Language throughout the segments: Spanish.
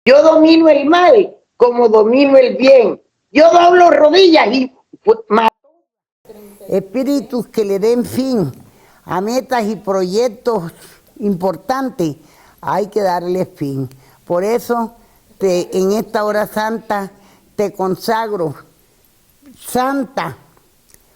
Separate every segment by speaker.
Speaker 1: Yo domino el mal como domino el bien. Yo doblo rodillas y espíritus que le den fin a metas y proyectos importantes, hay que darle fin. Por eso, en esta hora santa, te consagro, Santa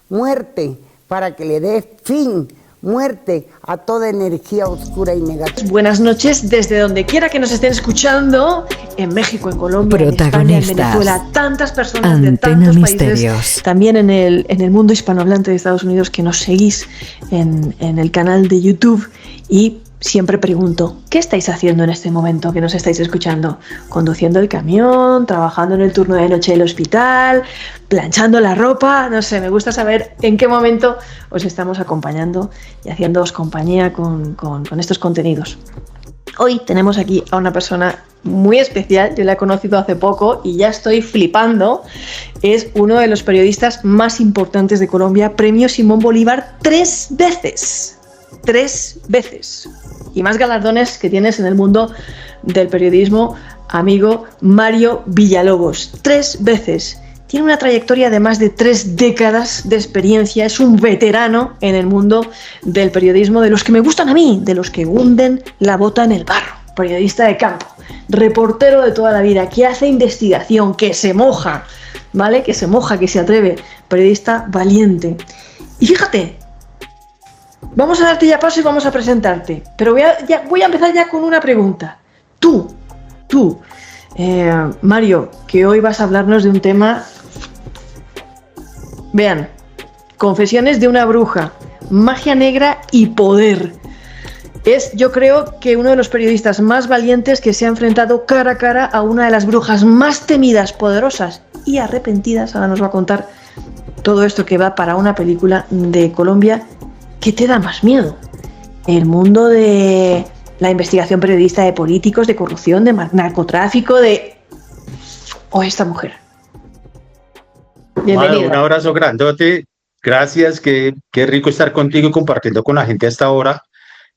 Speaker 1: Muerte, para que le des fin, muerte a toda energía oscura y negativa.
Speaker 2: Buenas noches desde donde quiera que nos estén escuchando, en México, en Colombia, en España, en Venezuela, tantas personas de tantos países, también en el mundo hispanohablante de Estados Unidos, que nos seguís en el canal de YouTube. Y siempre pregunto, ¿qué estáis haciendo en este momento que nos estáis escuchando? ¿Conduciendo el camión? ¿Trabajando en el turno de noche del hospital? ¿Planchando la ropa? No sé, me gusta saber en qué momento os estamos acompañando y haciéndoos compañía con estos contenidos. Hoy tenemos aquí a una persona muy especial, yo la he conocido hace poco y ya estoy flipando. Es uno de los periodistas más importantes de Colombia, premio Simón Bolívar 3 veces. 3 veces. Y más galardones que tienes en el mundo del periodismo, amigo Mario Villalobos. 3 veces. Tiene una trayectoria de más de 3 décadas de experiencia. Es un veterano en el mundo del periodismo, de los que me gustan a mí, de los que hunden la bota en el barro. Periodista de campo, reportero de toda la vida, que hace investigación, que se moja, ¿vale? Que se moja, que se atreve. Periodista valiente. Y fíjate, vamos a darte ya paso y vamos a presentarte. Pero voy a empezar ya con una pregunta. Tú, Mario, que hoy vas a hablarnos de un tema. Vean, confesiones de una bruja, magia negra y poder. Es, yo creo, que uno de los periodistas más valientes que se ha enfrentado cara a cara a una de las brujas más temidas, poderosas y arrepentidas. Ahora nos va a contar todo esto, que va para una película de Colombia. ¿Qué te da más miedo? ¿El mundo de la investigación periodista de políticos, de corrupción, de narcotráfico, o esta mujer? Bienvenido.
Speaker 3: Un abrazo grandote. Gracias, qué rico estar contigo y compartiendo con la gente hasta ahora.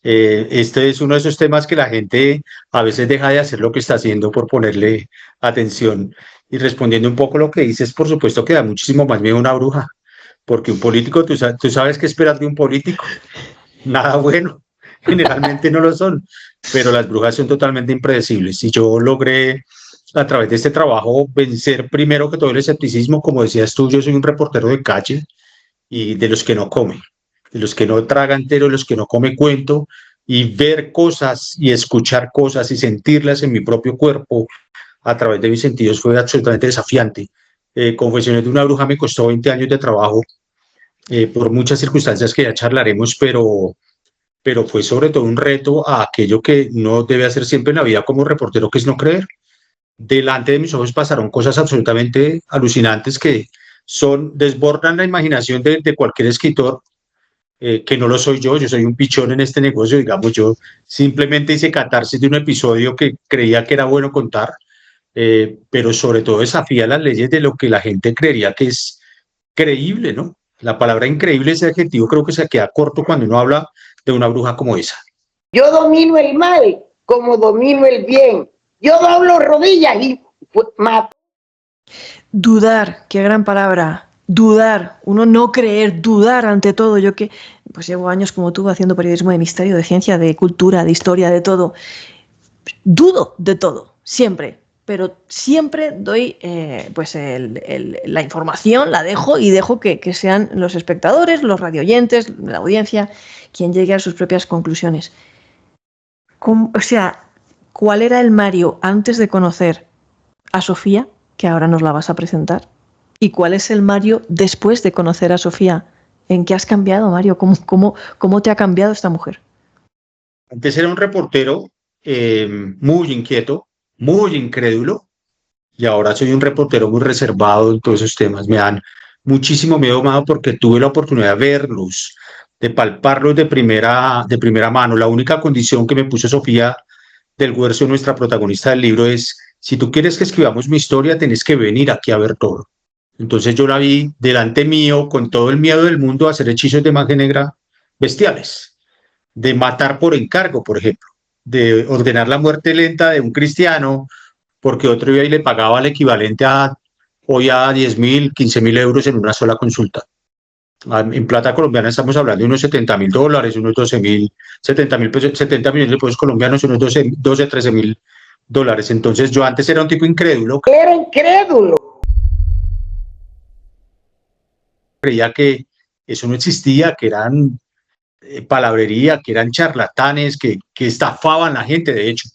Speaker 3: Este es uno de esos temas que la gente a veces deja de hacer lo que está haciendo por ponerle atención. Y respondiendo un poco lo que dices, por supuesto que da muchísimo más miedo una bruja. Porque un político, tú sabes qué esperar de un político. Nada bueno. Generalmente no lo son. Pero las brujas son totalmente impredecibles. Y yo logré, a través de este trabajo, vencer primero que todo el escepticismo. Como decías tú, yo soy un reportero de calle y de los que no come, de los que no traga entero, de los que no come cuento. Y ver cosas y escuchar cosas y sentirlas en mi propio cuerpo a través de mis sentidos fue absolutamente desafiante. Confesiones de una bruja me costó 20 años de trabajo por muchas circunstancias que ya charlaremos, pero fue sobre todo un reto a aquello que no debe hacer siempre en la vida como reportero, que es no creer. Delante de mis ojos pasaron cosas absolutamente alucinantes que desbordan la imaginación de cualquier escritor, que no lo soy yo soy un pichón en este negocio, digamos. Yo simplemente hice catarsis de un episodio que creía que era bueno contar. Pero sobre todo desafía las leyes de lo que la gente creería que es creíble, ¿no? La palabra increíble, ese adjetivo, creo que se queda corto cuando uno habla de una bruja como esa.
Speaker 1: Yo domino el mal como domino el bien. Yo doblo rodillas y mato.
Speaker 2: Dudar, qué gran palabra. Dudar, uno no creer, dudar ante todo. Yo que pues llevo años como tú haciendo periodismo de misterio, de ciencia, de cultura, de historia, de todo. Dudo de todo, siempre. Pero siempre doy la información, la dejo y dejo que sean los espectadores, los radioyentes, la audiencia, quien llegue a sus propias conclusiones. O sea, ¿cuál era el Mario antes de conocer a Sofía, que ahora nos la vas a presentar? ¿Y cuál es el Mario después de conocer a Sofía? ¿En qué has cambiado, Mario? ¿Cómo te ha cambiado esta mujer?
Speaker 3: Antes era un reportero muy inquieto, muy incrédulo, y ahora soy un reportero muy reservado en todos esos temas. Me dan muchísimo miedo, Amado, porque tuve la oportunidad de verlos, de palparlos de primera mano. La única condición que me puso Sofía del Guerzo, nuestra protagonista del libro, es: si tú quieres que escribamos mi historia, tenés que venir aquí a ver todo. Entonces yo la vi delante mío, con todo el miedo del mundo, a hacer hechizos de magia negra bestiales, de matar por encargo, por ejemplo, de ordenar la muerte lenta de un cristiano, porque otro iba y le pagaba el equivalente a hoy a 10.000, 15.000 euros en una sola consulta. En plata colombiana estamos hablando de unos $70.000, unos 12.000, 70 millones de pesos colombianos, unos 12, 13.000 dólares. Entonces yo antes era un tipo incrédulo.
Speaker 1: Era incrédulo.
Speaker 3: Creía que eso no existía, que eran palabrería, que eran charlatanes, que estafaban a la gente. De hecho,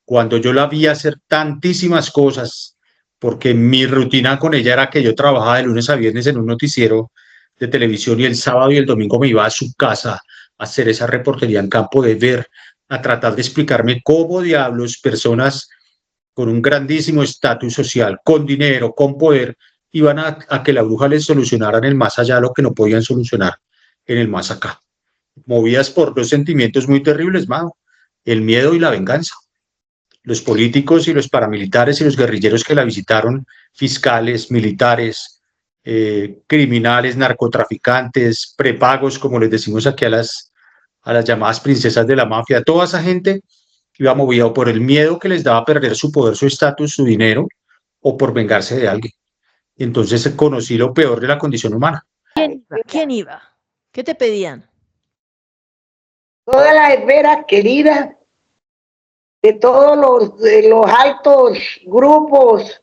Speaker 3: cuando yo la vi hacer tantísimas cosas, porque mi rutina con ella era que yo trabajaba de lunes a viernes en un noticiero de televisión y el sábado y el domingo me iba a su casa a hacer esa reportería en campo de ver, a tratar de explicarme cómo diablos personas con un grandísimo estatus social, con dinero, con poder, iban a que la bruja les solucionara en el más allá lo que no podían solucionar en el más acá. Movidas por dos sentimientos muy terribles, Mao, el miedo y la venganza. Los políticos y los paramilitares y los guerrilleros que la visitaron, fiscales, militares, criminales, narcotraficantes, prepagos, como les decimos aquí a las llamadas princesas de la mafia, toda esa gente iba movida por el miedo que les daba perder su poder, su estatus, su dinero, o por vengarse de alguien. Entonces conocí lo peor de la condición humana.
Speaker 2: ¿Quién iba? ¿Qué te pedían?
Speaker 1: Todas las esferas queridas de todos los altos grupos,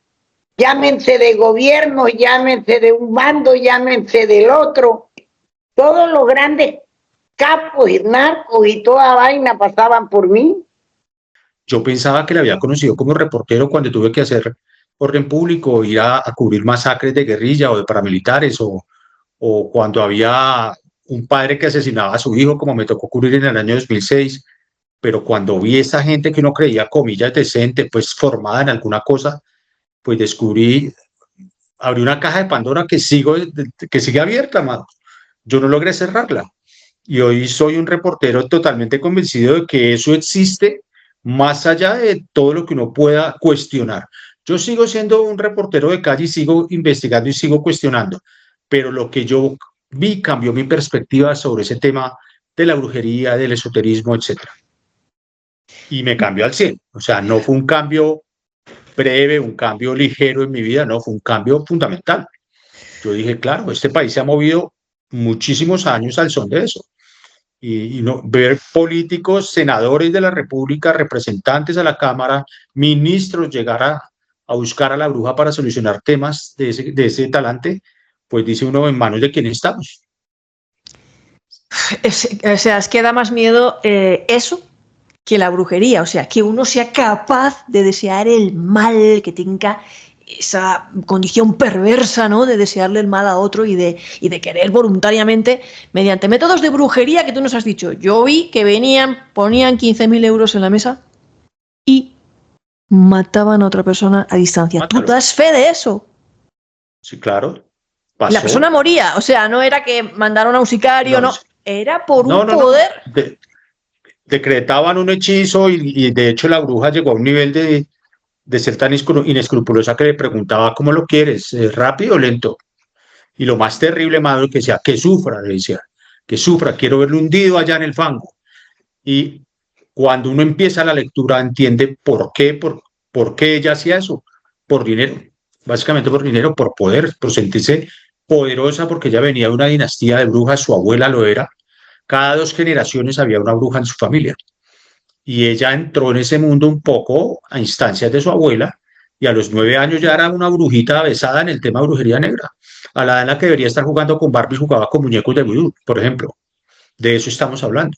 Speaker 1: llámense de gobierno, llámense de un bando, llámense del otro, todos los grandes capos y narcos y toda vaina pasaban por mí.
Speaker 3: Yo pensaba que la había conocido como reportero cuando tuve que hacer orden público, ir a cubrir masacres de guerrilla o de paramilitares, o cuando había un padre que asesinaba a su hijo, como me tocó cubrir en el año 2006, pero cuando vi esa gente que uno creía, comillas, decente, pues formada en alguna cosa, pues abrí una caja de Pandora que sigue abierta, mano. Yo no logré cerrarla. Y hoy soy un reportero totalmente convencido de que eso existe más allá de todo lo que uno pueda cuestionar. Yo sigo siendo un reportero de calle y sigo investigando y sigo cuestionando, pero lo que yo vi cambió mi perspectiva sobre ese tema de la brujería, del esoterismo, etcétera. Y me cambió al 100. O sea, no fue un cambio breve, un cambio ligero en mi vida, no, fue un cambio fundamental. Yo dije, claro, este país se ha movido muchísimos años al son de eso. Y no, ver políticos, senadores de la República, representantes a la Cámara, ministros llegar a buscar a la bruja para solucionar temas de ese talante, pues dice uno, en manos de quién estamos.
Speaker 2: O sea, es que da más miedo eso que la brujería, o sea, que uno sea capaz de desear el mal, que tenga esa condición perversa, ¿no?, de desearle el mal a otro y de querer voluntariamente, mediante métodos de brujería que tú nos has dicho. Yo vi que ponían 15.000 euros en la mesa y mataban a otra persona a distancia.
Speaker 3: Mátalo.
Speaker 2: ¿Tú das fe de eso?
Speaker 3: Sí, claro. Pasó.
Speaker 2: La persona moría, o sea, no era que mandaron a un sicario, no. Era por un poder.
Speaker 3: Decretaban un hechizo y de hecho la bruja llegó a un nivel de ser tan inescrupulosa que le preguntaba ¿cómo lo quieres? ¿Rápido o lento? Y lo más terrible, madre, que sea, que sufra, le decía, que sufra, quiero verlo hundido allá en el fango. Y cuando uno empieza la lectura entiende por qué ella hacía eso, por dinero, básicamente por dinero, por poder, por sentirse poderosa, porque ella venía de una dinastía de brujas, su abuela lo era, cada 2 generaciones había una bruja en su familia. Y ella entró en ese mundo un poco a instancias de su abuela, y a los 9 años ya era una brujita avesada en el tema de brujería negra. A la edad en la que debería estar jugando con Barbie, jugaba con muñecos de vudú, por ejemplo. De eso estamos hablando.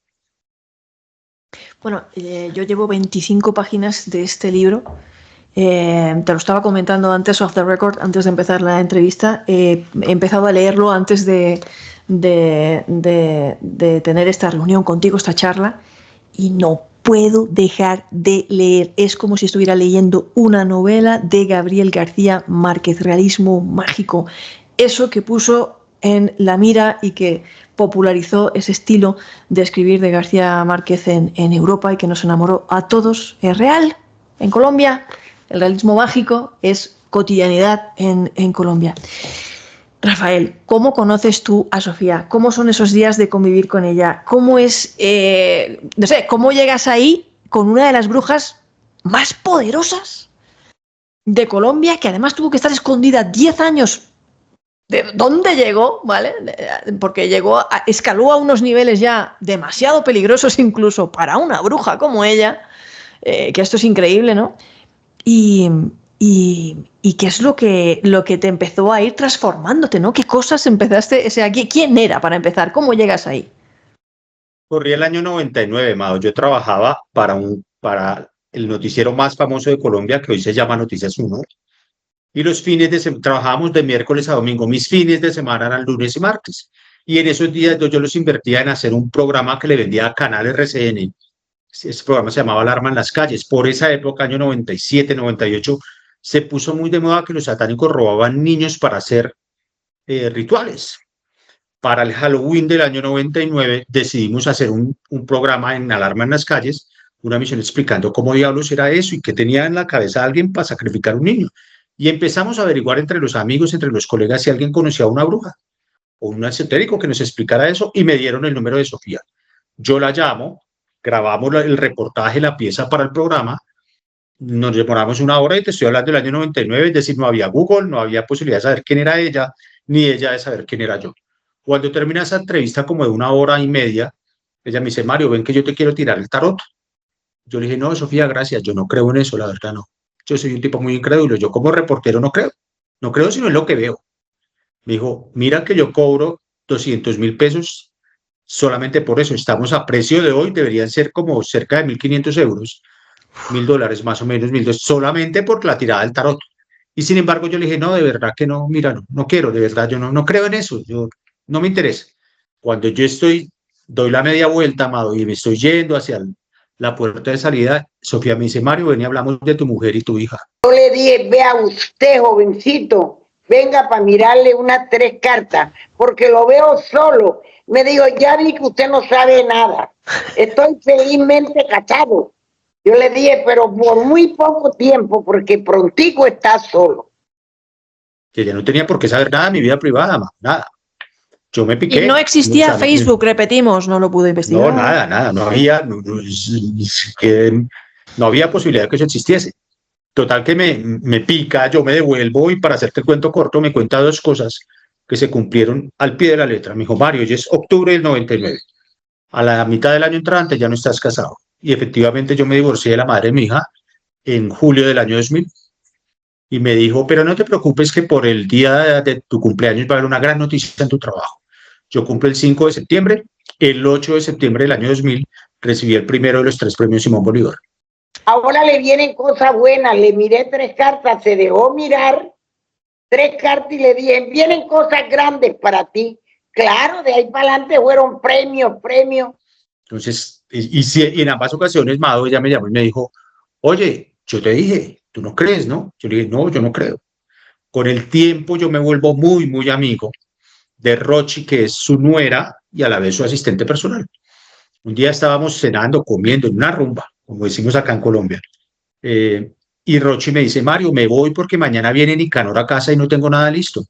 Speaker 2: Bueno, yo llevo 25 páginas de este libro. Te lo estaba comentando antes, off the record, antes de empezar la entrevista. He empezado a leerlo antes de tener esta reunión contigo, esta charla, y no puedo dejar de leer. Es como si estuviera leyendo una novela de Gabriel García Márquez, realismo mágico. Eso que puso en la mira y que popularizó ese estilo de escribir de García Márquez en Europa y que nos enamoró a todos, es real en Colombia. El realismo mágico es cotidianidad en Colombia. Rafael, ¿cómo conoces tú a Sofía? ¿Cómo son esos días de convivir con ella? ¿Cómo es, no sé, cómo llegas ahí con una de las brujas más poderosas de Colombia, que además tuvo que estar escondida 10 años. ¿De dónde llegó? ¿Vale? Porque escaló a unos niveles ya demasiado peligrosos incluso para una bruja como ella, que esto es increíble, ¿no? Y qué es lo que te empezó a ir transformándote, ¿no? ¿Qué cosas empezaste? O sea, ¿quién era para empezar? ¿Cómo llegas ahí?
Speaker 3: Corría el año 99, Mao. Yo trabajaba para el noticiero más famoso de Colombia, que hoy se llama Noticias 1. Y los fines de semana, trabajábamos de miércoles a domingo. Mis fines de semana eran lunes y martes. Y en esos días yo los invertía en hacer un programa que le vendía a Canal RCN. Ese programa se llamaba Alarma en las Calles. Por esa época, año 97, 98, se puso muy de moda que los satánicos robaban niños para hacer rituales. Para el Halloween del año 99 decidimos hacer un programa en Alarma en las Calles, una misión explicando cómo diablos era eso y qué tenía en la cabeza alguien para sacrificar a un niño. Y empezamos a averiguar entre los amigos, entre los colegas, si alguien conocía a una bruja o un esotérico que nos explicara eso, y me dieron el número de Sofía. Yo la llamo, grabamos el reportaje, la pieza para el programa, nos demoramos una hora y te estoy hablando del año 99, es decir, no había Google, no había posibilidad de saber quién era ella, ni ella de saber quién era yo. Cuando termina esa entrevista como de una hora y media, ella me dice, Mario, ven que yo te quiero tirar el tarot. Yo le dije, no, Sofía, gracias, yo no creo en eso, la verdad no. Yo soy un tipo muy incrédulo, yo como reportero no creo sino en lo que veo. Me dijo, mira que yo cobro 200,000 pesos solamente por eso, estamos a precio de hoy, deberían ser como cerca de 1.500 euros, $1.000 más o menos, $1.200, solamente por la tirada del tarot. Y sin embargo yo le dije, no, de verdad que no, mira, no quiero, de verdad, yo no creo en eso, yo no me interesa. Cuando yo doy la media vuelta, amado, y me estoy yendo hacia la puerta de salida, Sofía me dice, Mario, ven y hablamos de tu mujer y tu hija.
Speaker 1: Yo le dije, vea usted, jovencito, venga para mirarle unas 3 cartas, porque lo veo solo. Me dijo, ya vi que usted no sabe nada, estoy felizmente casado. Yo le dije, pero por muy poco tiempo, porque prontico está solo.
Speaker 3: Que ella no tenía por qué saber nada de mi vida privada, nada. Yo me piqué.
Speaker 2: Y no existía Facebook, repetimos, no lo pude investigar.
Speaker 3: No, nada, no había posibilidad de que eso existiese. Total que me pica, yo me devuelvo y para hacerte el cuento corto me cuenta 2 cosas que se cumplieron al pie de la letra. Me dijo, Mario, ya es octubre del 99. A la mitad del año entrante ya no estás casado. Y efectivamente yo me divorcié de la madre de mi hija en julio del año 2000. Y me dijo, pero no te preocupes que por el día de tu cumpleaños va a haber una gran noticia en tu trabajo. Yo cumplo el 5 de septiembre, el 8 de septiembre del año 2000 recibí el primero de los 3 premios Simón Bolívar. Ahora le vienen cosas buenas, le miré 3 cartas, se dejó mirar 3 cartas y le dije, vienen cosas grandes para ti. Claro, de ahí para adelante fueron premios. Entonces, y en ambas ocasiones, Mado, ella me llamó y me dijo, oye, yo te dije, tú no crees, ¿no? Yo le dije, no, yo no creo. Con el tiempo yo me vuelvo muy, muy amigo de Rochi, que es su nuera y a la vez su asistente personal. Un día estábamos cenando, comiendo en una rumba, como decimos acá en Colombia, y Rochi me dice, Mario, me voy porque mañana viene Nicanor a casa y no tengo nada listo.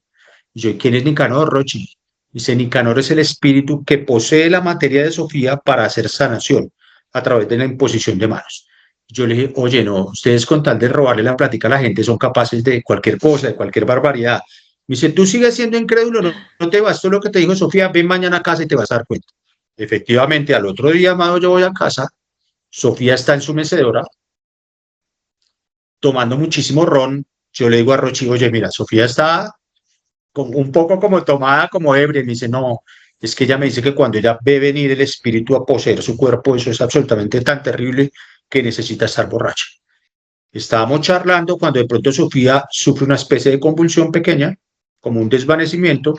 Speaker 3: Y yo, ¿quién es Nicanor, Rochi? Dice, Nicanor es el espíritu que posee la materia de Sofía para hacer sanación a través de la imposición de manos. Yo le dije, oye, no, ustedes con tal de robarle la plática a la gente son capaces de cualquier cosa, de cualquier barbaridad. Me dice, tú sigues siendo incrédulo, no te bastó lo que te dijo Sofía, ven mañana a casa y te vas a dar cuenta. Efectivamente, al otro día, amado, yo voy a casa, Sofía está en su mecedora, tomando muchísimo ron. Yo le digo a Rochi, oye, mira, Sofía está un poco como tomada, como ebria. Y me dice, no, es que ella me dice que cuando ella ve venir el espíritu a poseer su cuerpo, eso es absolutamente tan terrible que necesita estar borracha. Estábamos charlando cuando de pronto Sofía sufre una especie de convulsión pequeña, como un desvanecimiento,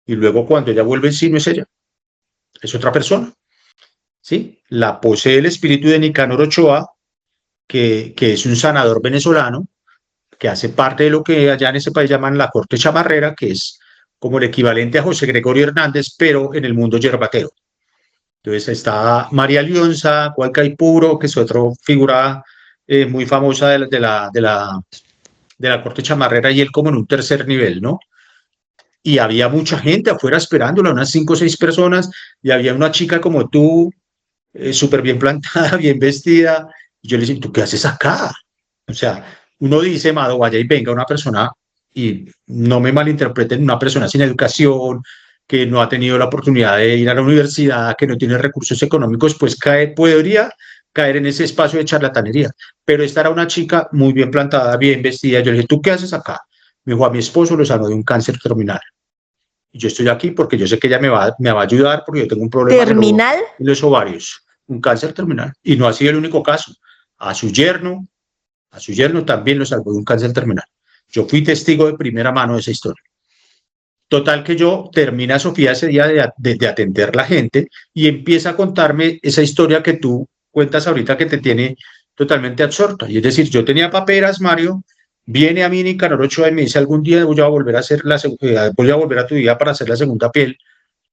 Speaker 3: y luego cuando ella vuelve en sí no es ella, es otra persona. ¿Sí? La posee el espíritu de Nicanor Ochoa, que es un sanador venezolano, que hace parte de lo que allá en ese país llaman la corte chamarrera, que es como el equivalente a José Gregorio Hernández, pero en el mundo yerbatero. Entonces está María Lionza, Hualcaipuro, que es otra figura muy famosa de la corte chamarrera, y él como en un tercer nivel, ¿no? Y había mucha gente afuera esperándola, unas 5 o 6 personas, y había una chica como tú, súper bien plantada, bien vestida. Y yo le dije, ¿tú qué haces acá? O sea, uno dice, Amado, vaya y venga una persona, y no me malinterpreten, una persona sin educación, que no ha tenido la oportunidad de ir a la universidad, que no tiene recursos económicos, pues podría caer en ese espacio de charlatanería. Pero esta era una chica muy bien plantada, bien vestida. Yo le dije, ¿tú qué haces acá? Me dijo, a mi esposo lo sanó de un cáncer terminal. Y yo estoy aquí porque yo sé que ella me va a ayudar porque yo tengo un problema
Speaker 2: ¿Terminal?
Speaker 3: en los ovarios, un cáncer terminal. Y no ha sido el único caso. A su yerno también lo salvó de un cáncer terminal. Yo fui testigo de primera mano de esa historia. Total que yo termina Sofía ese día de atender la gente y empieza a contarme esa historia que tú cuentas ahorita que te tiene totalmente absorta. Y es decir, yo tenía paperas, Mario, viene a mí Nicanor Ochoa y me dice, algún día voy a volver a hacer voy a volver a tu vida para hacer la segunda piel.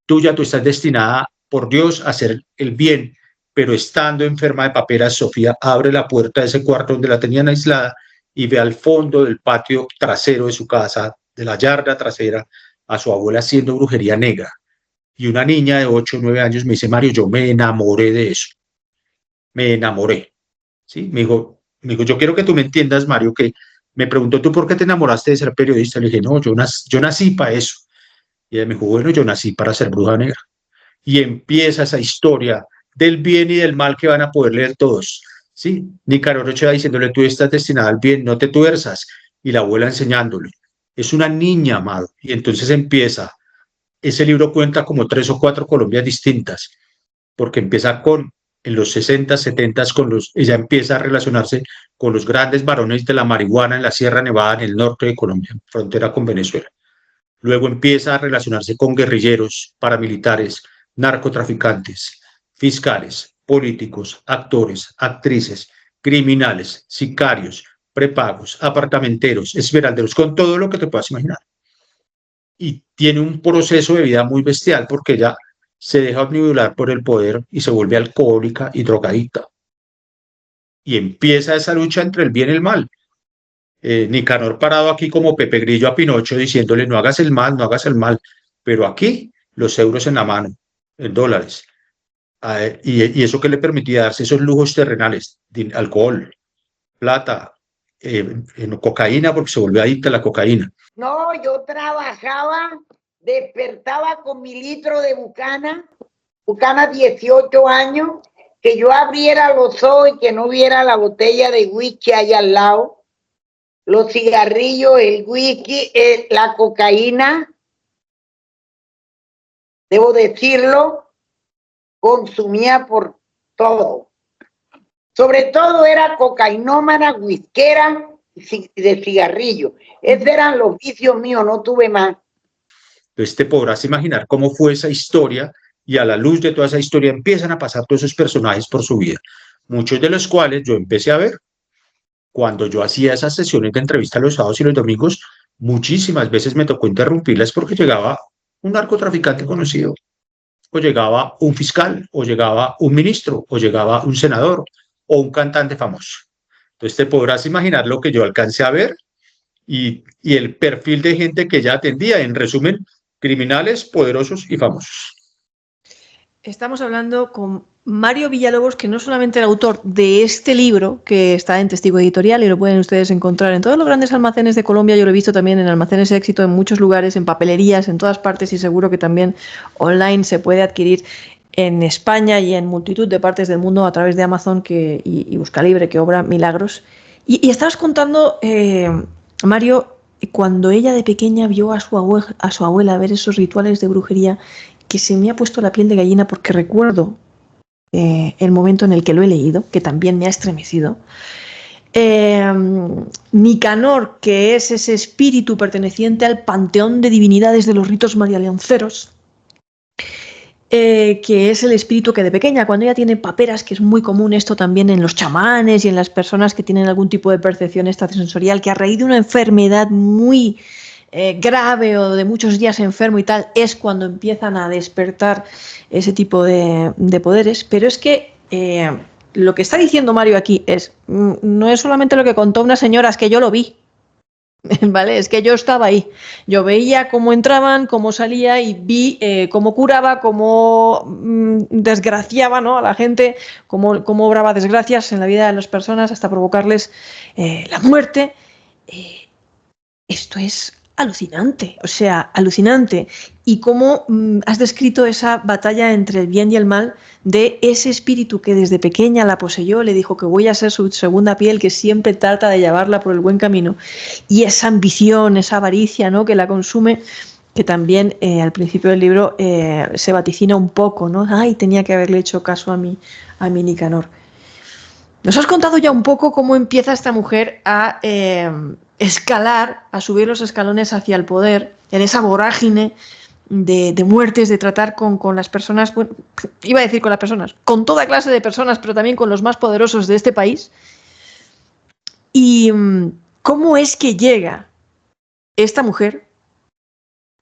Speaker 3: Tú estás destinada por Dios a hacer el bien, pero estando enferma de paperas, Sofía abre la puerta de ese cuarto donde la tenían aislada y ve al fondo del patio trasero de su casa, de la yarda trasera, a su abuela haciendo brujería negra. Y una niña de 8 o 9 años me dice, Mario, yo me enamoré de eso. Me enamoré. ¿Sí? Me dijo, yo quiero que tú me entiendas, Mario, que me preguntó, ¿tú por qué te enamoraste de ser periodista? Le dije, no, yo nací para eso. Y ella me dijo, bueno, yo nací para ser bruja negra. Y empieza esa historia del bien y del mal que van a poder leer todos. ¿Sí? Nicanor Ochoa diciéndole, tú estás destinada al bien, no te tuerzas. Y la abuela enseñándole. Es una niña, Amado. Y entonces empieza. Ese libro cuenta como 3 o 4 Colombias distintas, porque empieza en los 60, 70, ella empieza a relacionarse con los grandes varones de la marihuana en la Sierra Nevada, en el norte de Colombia, frontera con Venezuela. Luego empieza a relacionarse con guerrilleros, paramilitares, narcotraficantes, fiscales, políticos, actores, actrices, criminales, sicarios, prepagos, apartamenteros, esmeralderos, con todo lo que te puedas imaginar. Y tiene un proceso de vida muy bestial porque ella se deja obnubilar por el poder y se vuelve alcohólica y drogadicta. Y empieza esa lucha entre el bien y el mal. Nicanor parado aquí como Pepe Grillo a Pinocho diciéndole no hagas el mal, no hagas el mal. Pero aquí los euros en la mano, en dólares. Y eso que le permitía darse esos lujos terrenales, de alcohol, plata, cocaína, porque se volvió adicta a la cocaína.
Speaker 1: No, yo trabajaba, despertaba con mi litro de Bucana 18 años, que yo abriera los ojos y que no viera la botella de whisky ahí al lado, los cigarrillos, el whisky, la cocaína, debo decirlo, consumía por todo. Sobre todo era cocainómana, whiskera y de cigarrillo. Esos eran los vicios míos, no tuve más.
Speaker 3: Entonces te podrás imaginar cómo fue esa historia y a la luz de toda esa historia empiezan a pasar todos esos personajes por su vida, muchos de los cuales yo empecé a ver cuando yo hacía esas sesiones de entrevista los sábados y los domingos. Muchísimas veces me tocó interrumpirlas porque llegaba un narcotraficante conocido, o llegaba un fiscal, o llegaba un ministro, o llegaba un senador, o un cantante famoso. Entonces te podrás imaginar lo que yo alcancé a ver y el perfil de gente que ya atendía. En resumen, criminales, poderosos y famosos.
Speaker 2: Estamos hablando con Mario Villalobos, que no solamente el autor de este libro, que está en Testigo Editorial y lo pueden ustedes encontrar en todos los grandes almacenes de Colombia. Yo lo he visto también en almacenes Éxito, en muchos lugares, en papelerías, en todas partes, y seguro que también online se puede adquirir en España y en multitud de partes del mundo a través de Amazon y Buscalibre, que obra milagros. Y estabas contando, Mario, cuando ella de pequeña vio a su abuela ver esos rituales de brujería, que se me ha puesto la piel de gallina porque recuerdo el momento en el que lo he leído, que también me ha estremecido. Nicanor, que es ese espíritu perteneciente al panteón de divinidades de los ritos marialeonceros, que es el espíritu que de pequeña, cuando ella tiene paperas, que es muy común esto también en los chamanes y en las personas que tienen algún tipo de percepción extrasensorial, que a raíz de una enfermedad muy grave o de muchos días enfermo y tal, es cuando empiezan a despertar ese tipo de poderes. Pero es que lo que está diciendo Mario aquí no es solamente lo que contó una señora, es que yo lo vi. Vale, es que yo estaba ahí. Yo veía cómo entraban, cómo salía y vi cómo curaba, cómo desgraciaba, ¿no?, a la gente, cómo obraba desgracias en la vida de las personas hasta provocarles la muerte. Esto es alucinante, o sea, alucinante. Y cómo has descrito esa batalla entre el bien y el mal de ese espíritu que desde pequeña la poseyó, le dijo que voy a ser su segunda piel, que siempre trata de llevarla por el buen camino, y esa ambición, esa avaricia, ¿no?, que la consume, que también al principio del libro se vaticina un poco, ¿no? Ay, tenía que haberle hecho caso a mi Nicanor. Nos has contado ya un poco cómo empieza esta mujer a escalar, a subir los escalones hacia el poder, en esa vorágine de muertes, de tratar con las personas, bueno, iba a decir con las personas, con toda clase de personas, pero también con los más poderosos de este país. Y cómo es que llega esta mujer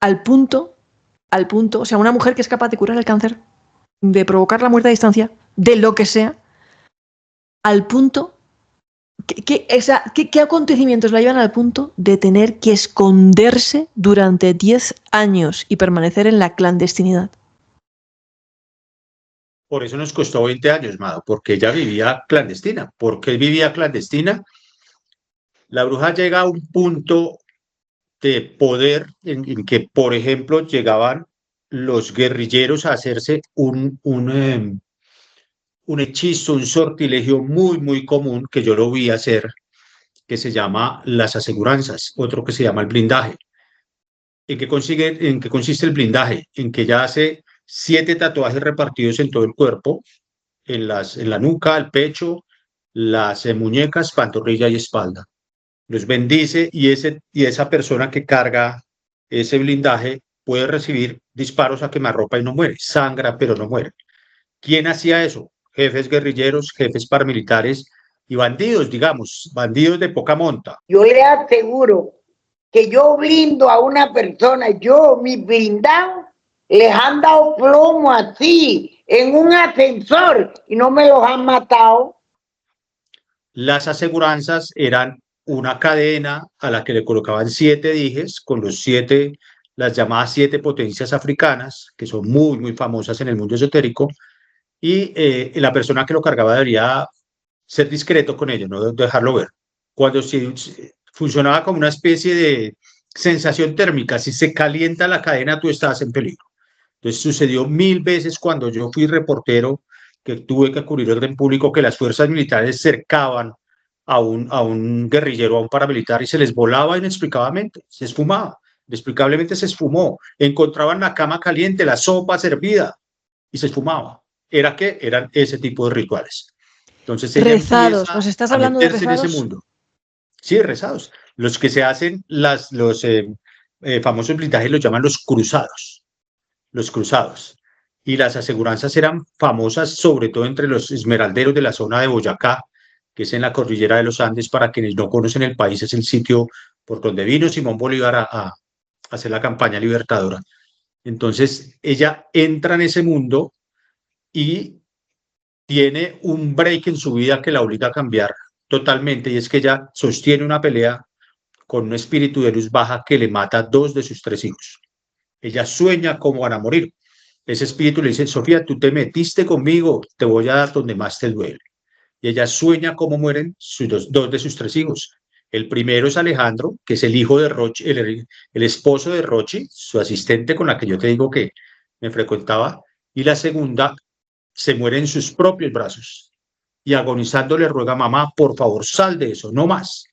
Speaker 2: al punto, o sea, una mujer que es capaz de curar el cáncer, de provocar la muerte a distancia, de lo que sea, al punto. ¿Qué acontecimientos la llevan al punto de tener que esconderse durante 10 años y permanecer en la clandestinidad?
Speaker 3: Por eso nos costó 20 años, Mado, porque ella vivía clandestina. ¿Por qué vivía clandestina? La bruja llega a un punto de poder en que, por ejemplo, llegaban los guerrilleros a hacerse un hechizo, un sortilegio muy, muy común que yo lo vi hacer, que se llama las aseguranzas, otro que se llama el blindaje. ¿En qué consiste el blindaje? En que ella hace 7 tatuajes repartidos en todo el cuerpo, en la nuca, el pecho, las muñecas, pantorrilla y espalda. Los bendice y esa persona que carga ese blindaje puede recibir disparos a quemarropa y no muere, sangra pero no muere. ¿Quién hacía eso? Jefes guerrilleros, jefes paramilitares y bandidos, digamos, bandidos de poca monta.
Speaker 1: Yo le aseguro que yo blindo a una persona, mi blindado, les han dado plomo así, en un ascensor, y no me los han matado.
Speaker 3: Las aseguranzas eran una cadena a la que le colocaban 7 dijes con las llamadas 7 potencias africanas, que son muy, muy famosas en el mundo esotérico, y la persona que lo cargaba debería ser discreto con ello, no dejarlo ver. Cuando funcionaba como una especie de sensación térmica, si se calienta la cadena, tú estás en peligro. Entonces sucedió 1000 veces cuando yo fui reportero, que tuve que cubrir orden público, que las fuerzas militares cercaban a un guerrillero, a un paramilitar, y se les volaba inexplicablemente, se esfumaba, inexplicablemente se esfumó. Encontraban la cama caliente, la sopa servida, y se esfumaba. Eran ese tipo de rituales. Entonces ella
Speaker 2: rezados, ¿nos estás hablando de rezados?
Speaker 3: En ese mundo. Sí, rezados. Los que se hacen, los famosos blindajes los llaman los cruzados. Los cruzados. Y las aseguranzas eran famosas sobre todo entre los esmeralderos de la zona de Boyacá, que es en la cordillera de los Andes. Para quienes no conocen el país, es el sitio por donde vino Simón Bolívar a hacer la campaña libertadora. Entonces ella entra en ese mundo y tiene un break en su vida que la obliga a cambiar totalmente, y es que ella sostiene una pelea con un espíritu de luz baja que le mata a 2 de sus 3 hijos. Ella sueña cómo van a morir. Ese espíritu le dice: Sofía, tú te metiste conmigo, te voy a dar donde más te duele. Y ella sueña cómo mueren dos de sus 3 hijos. El primero es Alejandro, que es el hijo de Rochi, el esposo de Rochi, su asistente con la que yo te digo que me frecuentaba. Y la segunda se muere en sus propios brazos. Y agonizando le ruega: mamá, por favor, sal de eso, no más.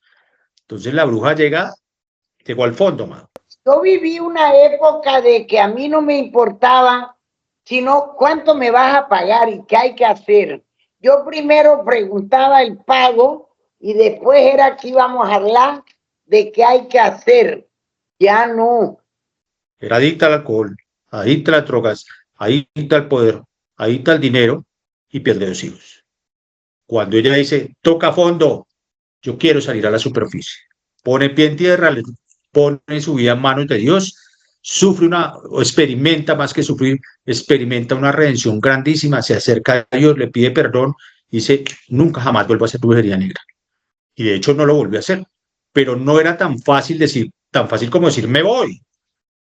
Speaker 3: Entonces la bruja llegó al fondo, mamá.
Speaker 1: Yo viví una época de que a mí no me importaba sino cuánto me vas a pagar y qué hay que hacer. Yo primero preguntaba el pago y después era que íbamos a hablar de qué hay que hacer. Ya no.
Speaker 3: Era adicta al alcohol, adicta a las drogas, adicta al poder, adicta al dinero, y pierde 2 hijos. Cuando ella dice: toca fondo, yo quiero salir a la superficie, pone pie en tierra, pone su vida en manos de Dios, sufre o experimenta, más que sufrir, experimenta una redención grandísima, se acerca a Dios, le pide perdón, dice: nunca jamás vuelvo a hacer brujería negra. Y de hecho no lo volvió a hacer. pero no era tan fácil como decir me voy,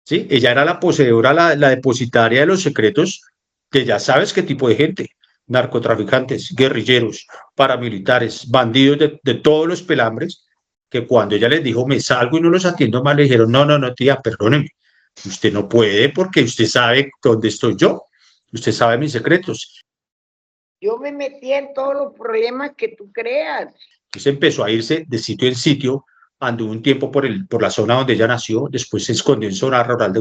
Speaker 3: ¿sí? Ella era la poseedora, la depositaria de los secretos de ya sabes qué tipo de gente, narcotraficantes, guerrilleros, paramilitares, bandidos de todos los pelambres, que cuando ella les dijo me salgo y no los atiendo más, le dijeron no, tía, perdóneme, usted no puede porque usted sabe dónde estoy yo, usted sabe mis secretos.
Speaker 1: Yo me metí en todos los problemas que tú creas.
Speaker 3: Entonces empezó a irse de sitio en sitio, anduvo un tiempo por la zona donde ella nació, después se escondió en zona rural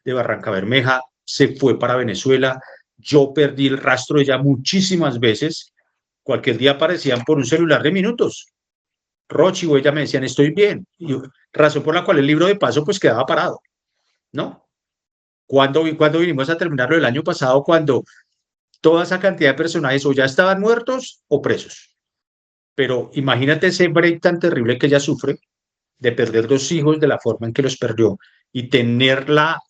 Speaker 3: de Barranca Bermeja, se fue para Venezuela. Yo perdí el rastro de ella muchísimas veces. Cualquier día aparecían por un celular de minutos. Rochi o ella me decían, estoy bien. Y razón por la cual el libro de paso pues quedaba parado, ¿no? Cuando vinimos a terminarlo el año pasado, cuando toda esa cantidad de personajes o ya estaban muertos o presos. Pero imagínate ese break tan terrible que ella sufre de perder 2 hijos de la forma en que los perdió y tener la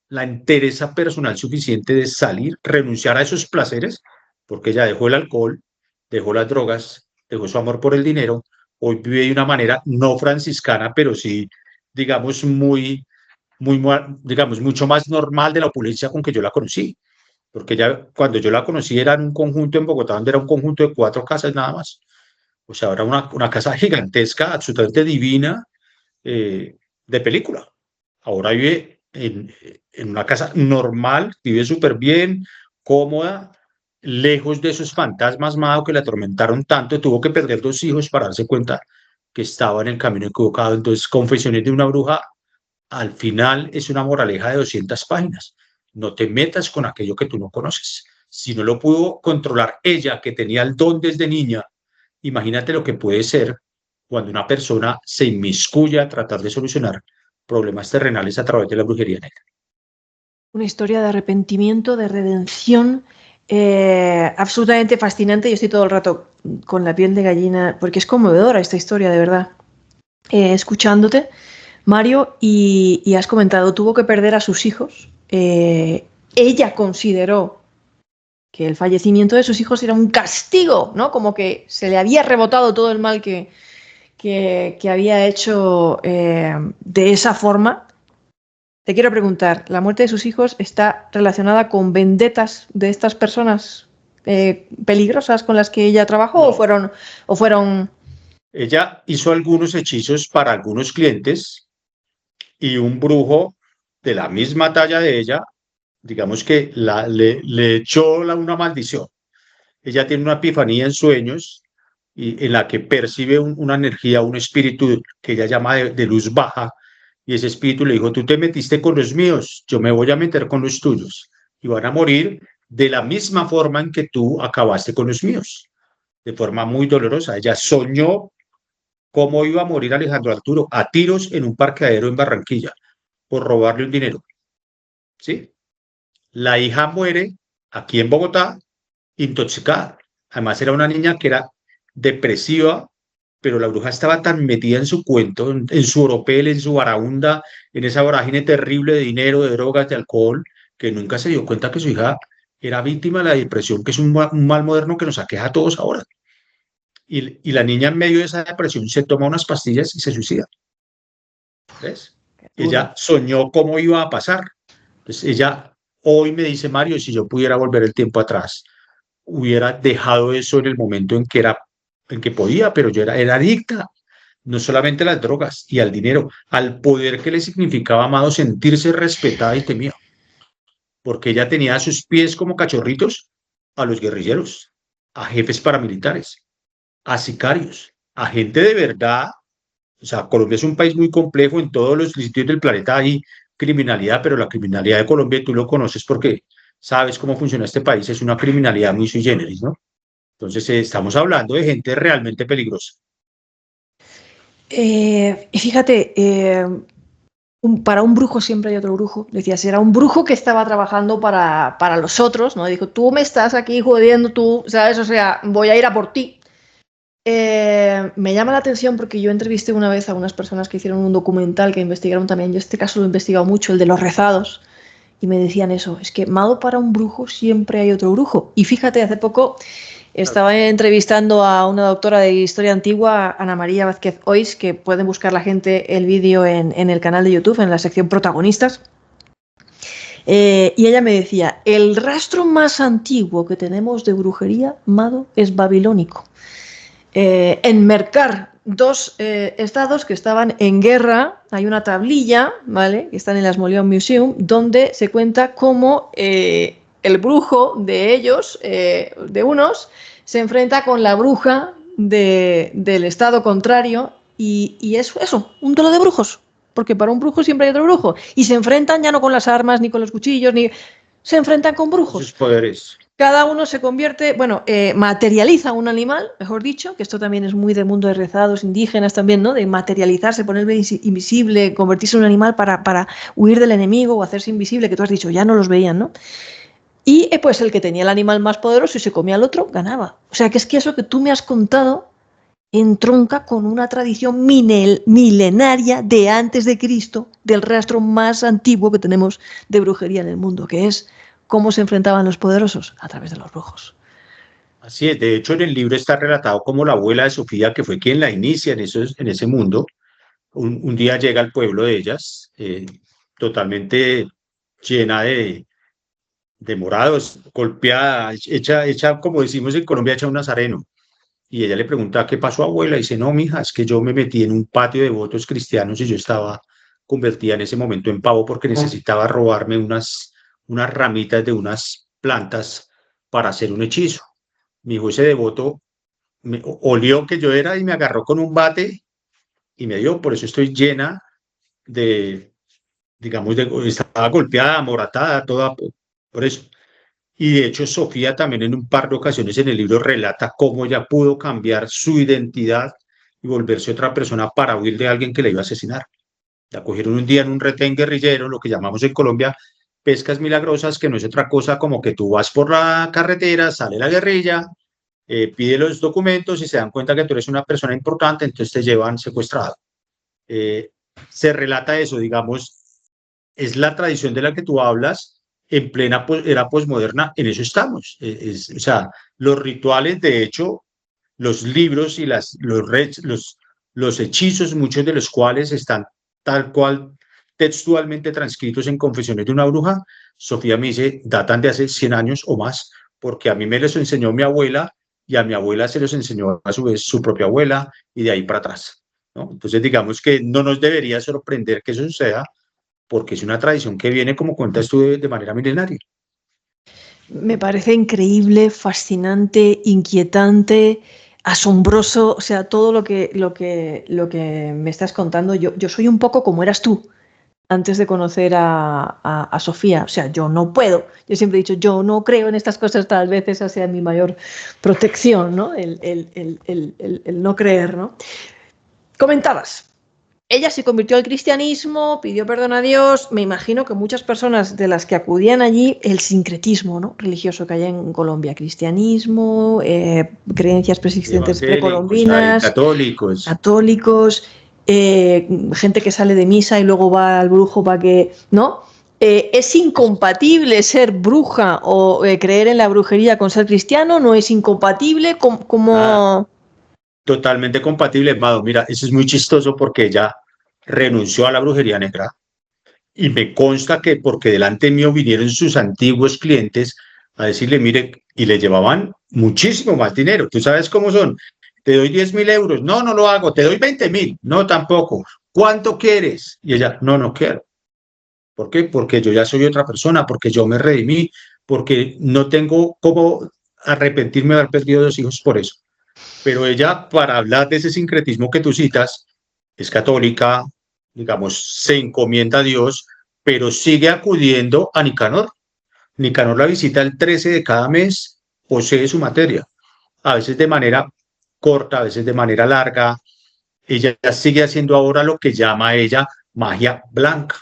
Speaker 3: entereza personal suficiente de salir, renunciar a esos placeres, porque ella dejó el alcohol, dejó las drogas, dejó su amor por el dinero, hoy vive de una manera no franciscana, pero sí, digamos, digamos, mucho más normal de la opulencia con que yo la conocí, porque ya cuando yo la conocí era en un conjunto en Bogotá, donde era un conjunto de 4 casas nada más, o sea, era una casa gigantesca, absolutamente divina, de película. Ahora vive en una casa normal, vive súper bien, cómoda, lejos de esos fantasmas, Mao, que la atormentaron tanto, tuvo que perder 2 hijos para darse cuenta que estaba en el camino equivocado. Entonces, Confesiones de una bruja, al final es una moraleja de 200 páginas. No te metas con aquello que tú no conoces. Si no lo pudo controlar ella, que tenía el don desde niña, imagínate lo que puede ser cuando una persona se inmiscuye a tratar de solucionar problemas terrenales a través de la brujería negra.
Speaker 2: Una historia de arrepentimiento, de redención, absolutamente fascinante. Yo estoy todo el rato con la piel de gallina, porque es conmovedora esta historia, de verdad. Escuchándote, Mario, y has comentado, tuvo que perder a sus hijos. Ella consideró que el fallecimiento de sus hijos era un castigo, ¿no? Como que se le había rebotado todo el mal que había hecho de esa forma. Te quiero preguntar, ¿la muerte de sus hijos está relacionada con vendetas de estas personas peligrosas con las que ella trabajó?
Speaker 3: No.
Speaker 2: ¿O fueron...?
Speaker 3: Ella hizo algunos hechizos para algunos clientes y un brujo de la misma talla de ella, digamos que le echó una maldición. Ella tiene una epifanía en sueños y en la que percibe una energía, un espíritu que ella llama de luz baja, y ese espíritu le dijo, tú te metiste con los míos, yo me voy a meter con los tuyos, y van a morir de la misma forma en que tú acabaste con los míos, de forma muy dolorosa. Ella soñó cómo iba a morir Alejandro Arturo a tiros en un parqueadero en Barranquilla por robarle un dinero. ¿Sí? La hija muere aquí en Bogotá intoxicada. Además era una niña que era depresiva, pero la bruja estaba tan metida en su cuento, en su oropel, en su varaunda, en esa vorágine terrible de dinero, de drogas, de alcohol, que nunca se dio cuenta que su hija era víctima de la depresión, que es un mal moderno que nos aqueja a todos ahora. Y la niña en medio de esa depresión se toma unas pastillas y se suicida. ¿Ves? Ella soñó cómo iba a pasar. Entonces ella hoy me dice, Mario, si yo pudiera volver el tiempo atrás, hubiera dejado eso en el momento en que podía, pero yo era adicta, no solamente a las drogas y al dinero, al poder que le significaba, Amado, sentirse respetada y temida, porque ella tenía a sus pies como cachorritos a los guerrilleros, a jefes paramilitares, a sicarios, a gente de verdad. O sea, Colombia es un país muy complejo, en todos los sitios del planeta hay criminalidad, pero la criminalidad de Colombia, tú lo conoces porque sabes cómo funciona este país, es una criminalidad muy sui generis, ¿no? Entonces, estamos hablando de gente realmente peligrosa.
Speaker 2: Fíjate, para un brujo siempre hay otro brujo. Decías, era un brujo que estaba trabajando para los otros, ¿no? Dijo, tú me estás aquí jodiendo, tú, ¿sabes? O sea, voy a ir a por ti. Me llama la atención porque yo entrevisté una vez a unas personas que hicieron un documental que investigaron también, yo este caso lo he investigado mucho, el de los rezados, y me decían eso, es que Mado, para un brujo siempre hay otro brujo. Y fíjate, hace poco Estaba entrevistando a una doctora de historia antigua, Ana María Vázquez Ois, que pueden buscar la gente el vídeo en el canal de YouTube, en la sección protagonistas. Y ella me decía, el rastro más antiguo que tenemos de brujería, Mado, es babilónico. Enmercar dos estados que estaban en guerra, hay una tablilla, ¿vale?, que está en el Asmoleon Museum, donde se cuenta cómo el brujo de ellos, de unos, se enfrenta con la bruja del estado contrario, y es eso, un duelo de brujos. Porque para un brujo siempre hay otro brujo. Y se enfrentan ya no con las armas, ni con los cuchillos, ni... Se enfrentan con brujos.
Speaker 3: Sus poderes.
Speaker 2: Cada uno se convierte, bueno, materializa un animal, mejor dicho, que esto también es muy del mundo de rezados indígenas también, ¿no? De materializarse, ponerse invisible, convertirse en un animal para huir del enemigo o hacerse invisible, que tú has dicho, ya no los veían, ¿no? Y pues el que tenía el animal más poderoso y se comía al otro, ganaba. O sea, que es que eso que tú me has contado entronca con una tradición milenaria de antes de Cristo, del rastro más antiguo que tenemos de brujería en el mundo, que es cómo se enfrentaban los poderosos a través de los brujos.
Speaker 3: Así es, de hecho en el libro está relatado como la abuela de Sofía, que fue quien la inicia en ese mundo, un día llega al pueblo de ellas, totalmente llena de morados, golpeada, hecha, como decimos en Colombia, hecha un nazareno. Y ella le pregunta, ¿qué pasó, abuela? Y dice, no, mija, es que yo me metí en un patio de votos cristianos y yo estaba convertida en ese momento en pavo porque necesitaba robarme unas ramitas de unas plantas para hacer un hechizo. Mi hijo, ese devoto, olió que yo era y me agarró con un bate y me dio, por eso estoy llena de, digamos, estaba golpeada, amoratada, toda, por eso. Y de hecho, Sofía también en un par de ocasiones en el libro relata cómo ella pudo cambiar su identidad y volverse otra persona para huir de alguien que le iba a asesinar. La cogieron un día en un retén guerrillero, lo que llamamos en Colombia pescas milagrosas, que no es otra cosa como que tú vas por la carretera, sale la guerrilla, pide los documentos y se dan cuenta que tú eres una persona importante, entonces te llevan secuestrado. Se relata eso, digamos, es la tradición de la que tú hablas, en plena era posmoderna, en eso estamos. O sea, los rituales, de hecho, los libros y los hechizos, muchos de los cuales están tal cual textualmente transcritos en Confesiones de una bruja, Sofía me dice, datan de hace 100 años o más, porque a mí me los enseñó mi abuela y a mi abuela se los enseñó a su vez su propia abuela y de ahí para atrás, ¿no? Entonces, digamos que no nos debería sorprender que eso suceda, porque es una tradición que viene, como cuentas tú, de manera milenaria.
Speaker 2: Me parece increíble, fascinante, inquietante, asombroso, o sea, todo lo que me estás contando. Yo soy un poco como eras tú antes de conocer a Sofía. O sea, yo no puedo. Yo siempre he dicho, yo no creo en estas cosas, tal vez esa sea mi mayor protección, ¿no? El no creer, ¿no? Comentabas. Ella se convirtió al cristianismo, pidió perdón a Dios. Me imagino que muchas personas de las que acudían allí, el sincretismo, ¿no?, religioso que hay en Colombia, cristianismo, creencias preexistentes precolombinas, católicos, gente que sale de misa y luego va al brujo para que, ¿no? ¿Es incompatible ser bruja o creer en la brujería con ser cristiano? ¿No es incompatible? ¿Cómo?
Speaker 3: Totalmente compatible, Mado. Mira, eso es muy chistoso porque ella renunció a la brujería negra y me consta que porque delante mío vinieron sus antiguos clientes a decirle, mire, y le llevaban muchísimo más dinero. Tú sabes cómo son. Te doy 10.000 euros. No, no lo hago. Te doy 20.000. No, tampoco. ¿Cuánto quieres? Y ella, no quiero. ¿Por qué? Porque yo ya soy otra persona, porque yo me redimí, porque no tengo cómo arrepentirme de haber perdido 2 hijos por eso. Pero ella, para hablar de ese sincretismo que tú citas, es católica, digamos, se encomienda a Dios, pero sigue acudiendo a Nicanor. Nicanor la visita el 13 de cada mes, posee su materia, a veces de manera corta, a veces de manera larga. Ella sigue haciendo ahora lo que llama ella magia blanca,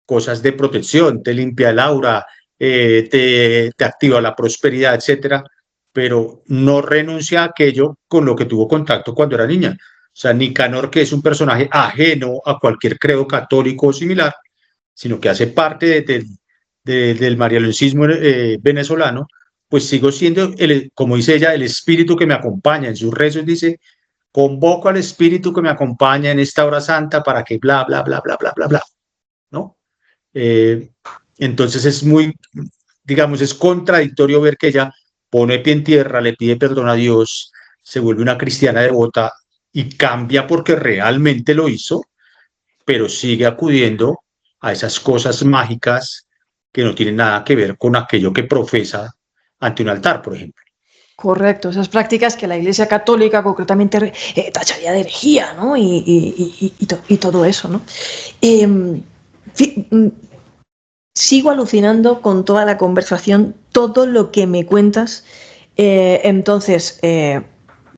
Speaker 3: cosas de protección, te limpia el aura, te activa la prosperidad, etcétera, pero no renuncia a aquello con lo que tuvo contacto cuando era niña. O sea, Nicanor, que es un personaje ajeno a cualquier credo católico o similar, sino que hace parte del marialencismo venezolano, pues sigo siendo, como dice ella, el espíritu que me acompaña. En sus rezos dice, convoco al espíritu que me acompaña en esta hora santa para que bla, bla, bla, bla, bla, bla, bla, ¿no? Entonces es muy, digamos, es contradictorio ver que ella pone pie en tierra, le pide perdón a Dios, se vuelve una cristiana devota y cambia porque realmente lo hizo, pero sigue acudiendo a esas cosas mágicas que no tienen nada que ver con aquello que profesa ante un altar, por ejemplo.
Speaker 2: Correcto, esas prácticas que la Iglesia Católica concretamente tacharía de herejía, ¿no? Y todo eso, ¿no? Sigo alucinando con toda la conversación, todo lo que me cuentas. Entonces,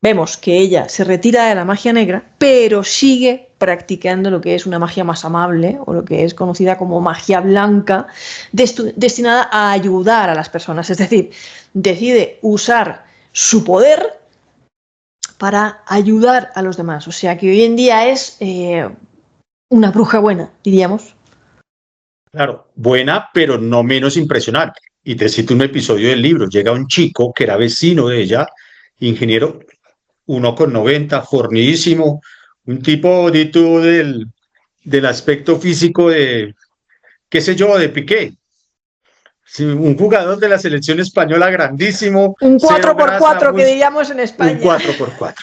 Speaker 2: vemos que ella se retira de la magia negra, pero sigue practicando lo que es una magia más amable, o lo que es conocida como magia blanca, destinada a ayudar a las personas. Es decir, decide usar su poder para ayudar a los demás. O sea que hoy en día es una bruja buena, diríamos.
Speaker 3: Claro, buena, pero no menos impresionante. Y te cito un episodio del libro. Llega un chico que era vecino de ella, ingeniero, 1,90, fornidísimo, un tipo dito del aspecto físico de, qué sé yo, de Piqué. Sí, un jugador de la selección española grandísimo.
Speaker 2: Un 4x4 que diríamos en España.
Speaker 3: Un 4x4.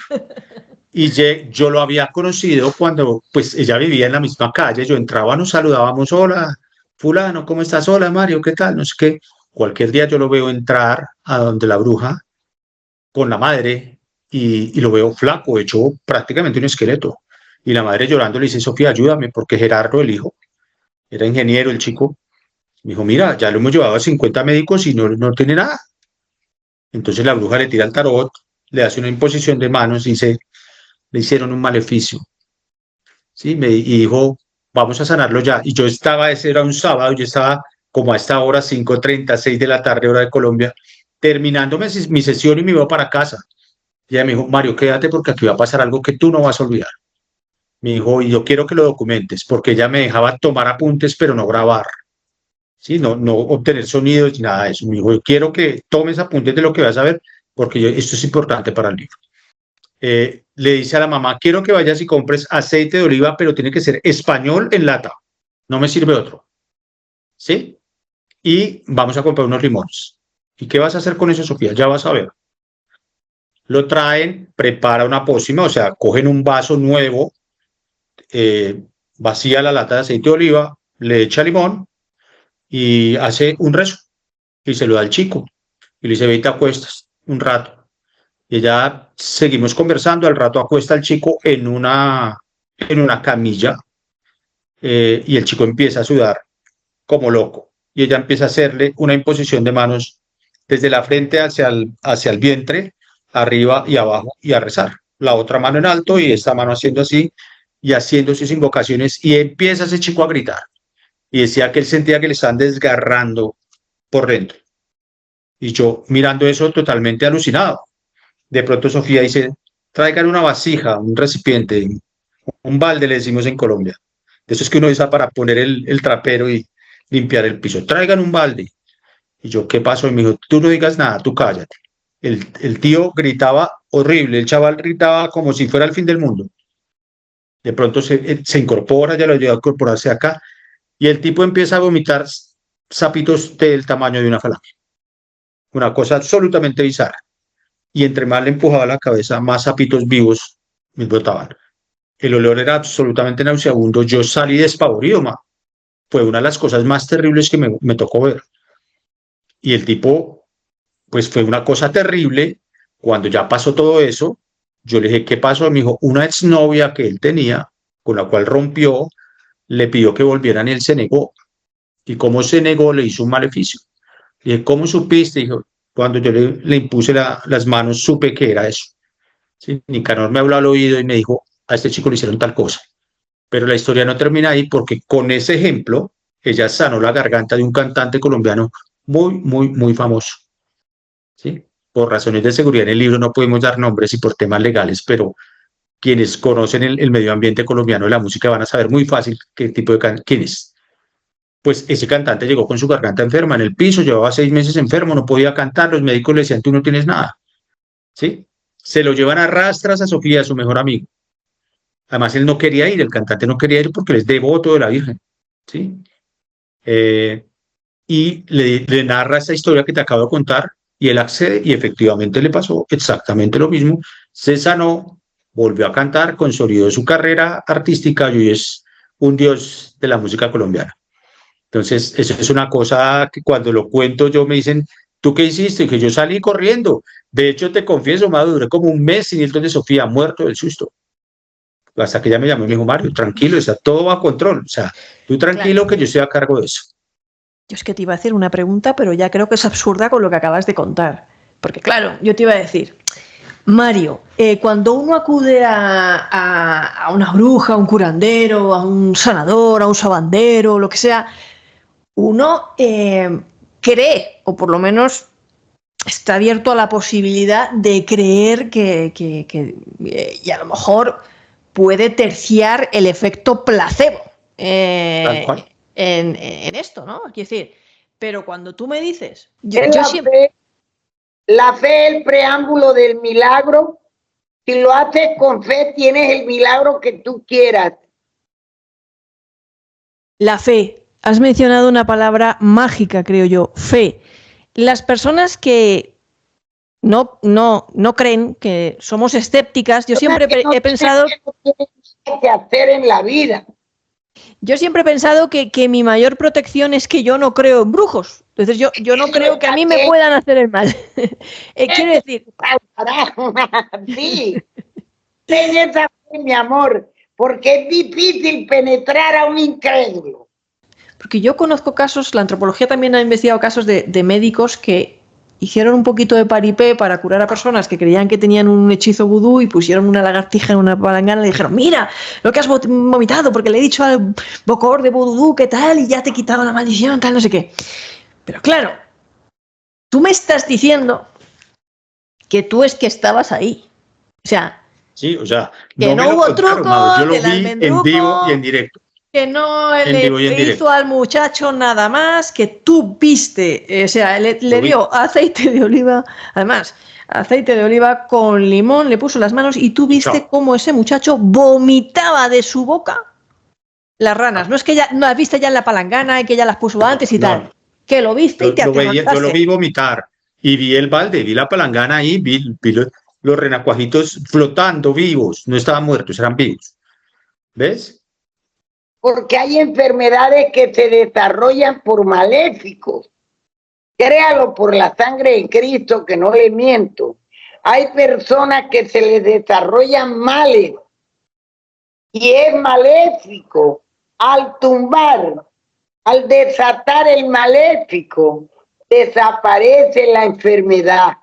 Speaker 3: Y yo lo había conocido cuando pues ella vivía en la misma calle. Yo entraba, nos saludábamos, hola, fulano, ¿cómo estás? Hola, Mario, ¿qué tal? No sé qué. Cualquier día yo lo veo entrar a donde la bruja con la madre y lo veo flaco, hecho prácticamente un esqueleto. Y la madre llorando le dice, Sofía, ayúdame, porque Gerardo, el hijo, era ingeniero, el chico, me dijo, mira, ya lo hemos llevado a 50 médicos y no tiene nada. Entonces la bruja le tira el tarot, le hace una imposición de manos, dice, le hicieron un maleficio. ¿Sí? Y dijo, vamos a sanarlo ya. Y yo estaba, ese era un sábado, yo estaba como a esta hora, 5:30, 6 de la tarde, hora de Colombia, terminando mi sesión y me iba para casa. Y ella me dijo, Mario, quédate porque aquí va a pasar algo que tú no vas a olvidar. Me dijo, y yo quiero que lo documentes, porque ella me dejaba tomar apuntes, pero no grabar. ¿Sí? No obtener sonidos ni nada de eso. Me dijo, yo quiero que tomes apuntes de lo que vas a ver, porque esto es importante para el libro. Le dice a la mamá, quiero que vayas y compres aceite de oliva, pero tiene que ser español en lata. No me sirve otro. ¿Sí? Y vamos a comprar unos limones. ¿Y qué vas a hacer con eso, Sofía? Ya vas a ver. Lo traen, prepara una pócima, o sea, cogen un vaso nuevo, vacía la lata de aceite de oliva, le echa limón y hace un rezo y se lo da al chico. Y le dice, ve y te acuestas un rato. Y ya seguimos conversando, al rato acuesta al chico en una camilla y el chico empieza a sudar como loco. Y ella empieza a hacerle una imposición de manos desde la frente hacia el vientre, arriba y abajo, y a rezar. La otra mano en alto y esta mano haciendo así y haciendo sus invocaciones. Y empieza ese chico a gritar. Y decía que él sentía que le están desgarrando por dentro. Y yo mirando eso totalmente alucinado. De pronto Sofía dice, traigan una vasija, un recipiente, un balde le decimos en Colombia. De eso es que uno usa para poner el trapero y limpiar el piso. Traigan un balde. Y yo, ¿qué pasó? Y me dijo, tú no digas nada, tú cállate. El tío gritaba horrible, el chaval gritaba como si fuera el fin del mundo. De pronto se incorpora, ya lo ayuda a incorporarse acá, y el tipo empieza a vomitar sapitos del tamaño de una falange. Una cosa absolutamente bizarra. Y entre más le empujaba la cabeza, más sapitos vivos me brotaban. El olor era absolutamente nauseabundo. Yo salí despavorido, fue una de las cosas más terribles que me tocó ver. Y el tipo, pues fue una cosa terrible. Cuando ya pasó todo eso, yo le dije, ¿qué pasó? Me dijo, una exnovia que él tenía, con la cual rompió, le pidió que volvieran y él se negó. Y como se negó, le hizo un maleficio. Le dije, ¿cómo supiste? Dijo, cuando yo le impuse las manos, supe que era eso. ¿Sí? Nicanor me habló al oído y me dijo, a este chico le hicieron tal cosa. Pero la historia no termina ahí porque con ese ejemplo, ella sanó la garganta de un cantante colombiano muy, muy, muy famoso. ¿Sí? Por razones de seguridad en el libro no podemos dar nombres y por temas legales, pero quienes conocen el medio ambiente colombiano de la música van a saber muy fácil qué tipo de quién es. pues ese cantante llegó con su garganta enferma en el piso, llevaba 6 meses enfermo, no podía cantar, los médicos le decían, tú no tienes nada, ¿sí? Se lo llevan a rastras a Sofía, a su mejor amigo. Además, él no quería ir, el cantante no quería ir porque él es devoto de la Virgen, ¿sí? Y le narra esta historia que te acabo de contar, y él accede, y efectivamente le pasó exactamente lo mismo. Se sanó, volvió a cantar, consolidó su carrera artística y hoy es un dios de la música colombiana. Entonces, eso es una cosa que cuando lo cuento yo me dicen, ¿tú qué hiciste? Que yo salí corriendo. De hecho, te confieso, Mado, duré como un mes sin ir donde Sofía, muerto del susto. Hasta que ella me llamó y me dijo, Mario, tranquilo, está todo bajo control. O sea, tú tranquilo, claro, que yo estoy a cargo de eso.
Speaker 2: Yo es que te iba a hacer una pregunta, pero ya creo que es absurda con lo que acabas de contar. Porque claro, yo te iba a decir, Mario, cuando uno acude a una bruja, a un curandero, a un sanador, a un sabandero, lo que sea, uno cree, o por lo menos está abierto a la posibilidad de creer y a lo mejor puede terciar el efecto placebo en esto, ¿no? Quiero decir, pero cuando tú me dices, yo siempre...
Speaker 1: La fe es el preámbulo del milagro. Si lo haces con fe, tienes el milagro que tú quieras.
Speaker 2: La fe. Has mencionado una palabra mágica, creo yo, fe. Las personas que no creen, que somos escépticas, yo siempre he pensado...
Speaker 1: que hacer en la vida.
Speaker 2: Yo siempre he pensado que mi mayor protección es que yo no creo en brujos. Entonces yo no creo que a mí me puedan hacer el mal. Quiero decir...
Speaker 1: Sí, ten esa fe, mi amor, porque es difícil penetrar a un incrédulo.
Speaker 2: Porque yo conozco casos, la antropología también ha investigado casos de médicos que hicieron un poquito de paripé para curar a personas que creían que tenían un hechizo vudú y pusieron una lagartija en una palangana y le dijeron, mira lo que has vomitado porque le he dicho al bocor de vudú que tal y ya te he quitado la maldición, tal, no sé qué. Pero claro, tú me estás diciendo que tú es que estabas ahí. O sea,
Speaker 3: sí, o sea,
Speaker 2: que no hubo truco,
Speaker 3: yo lo vi en vivo y en directo.
Speaker 2: Que no le hizo al muchacho nada más, que tú viste, o sea, le dio aceite de oliva, además, aceite de oliva con limón, le puso las manos y tú viste cómo ese muchacho vomitaba de su boca las ranas. No es que ya no las viste ya en la palangana y que ya las puso antes y tal, que lo viste y te aterrorizaste.
Speaker 3: Yo lo vi vomitar y vi el balde, vi la palangana ahí, vi los renacuajitos flotando vivos, no estaban muertos, eran vivos. ¿Ves?
Speaker 1: Porque hay enfermedades que se desarrollan por maléficos. Créalo por la sangre de Cristo, que no le miento. Hay personas que se les desarrollan males y es maléfico. Al tumbar, al desatar el maléfico, desaparece la enfermedad.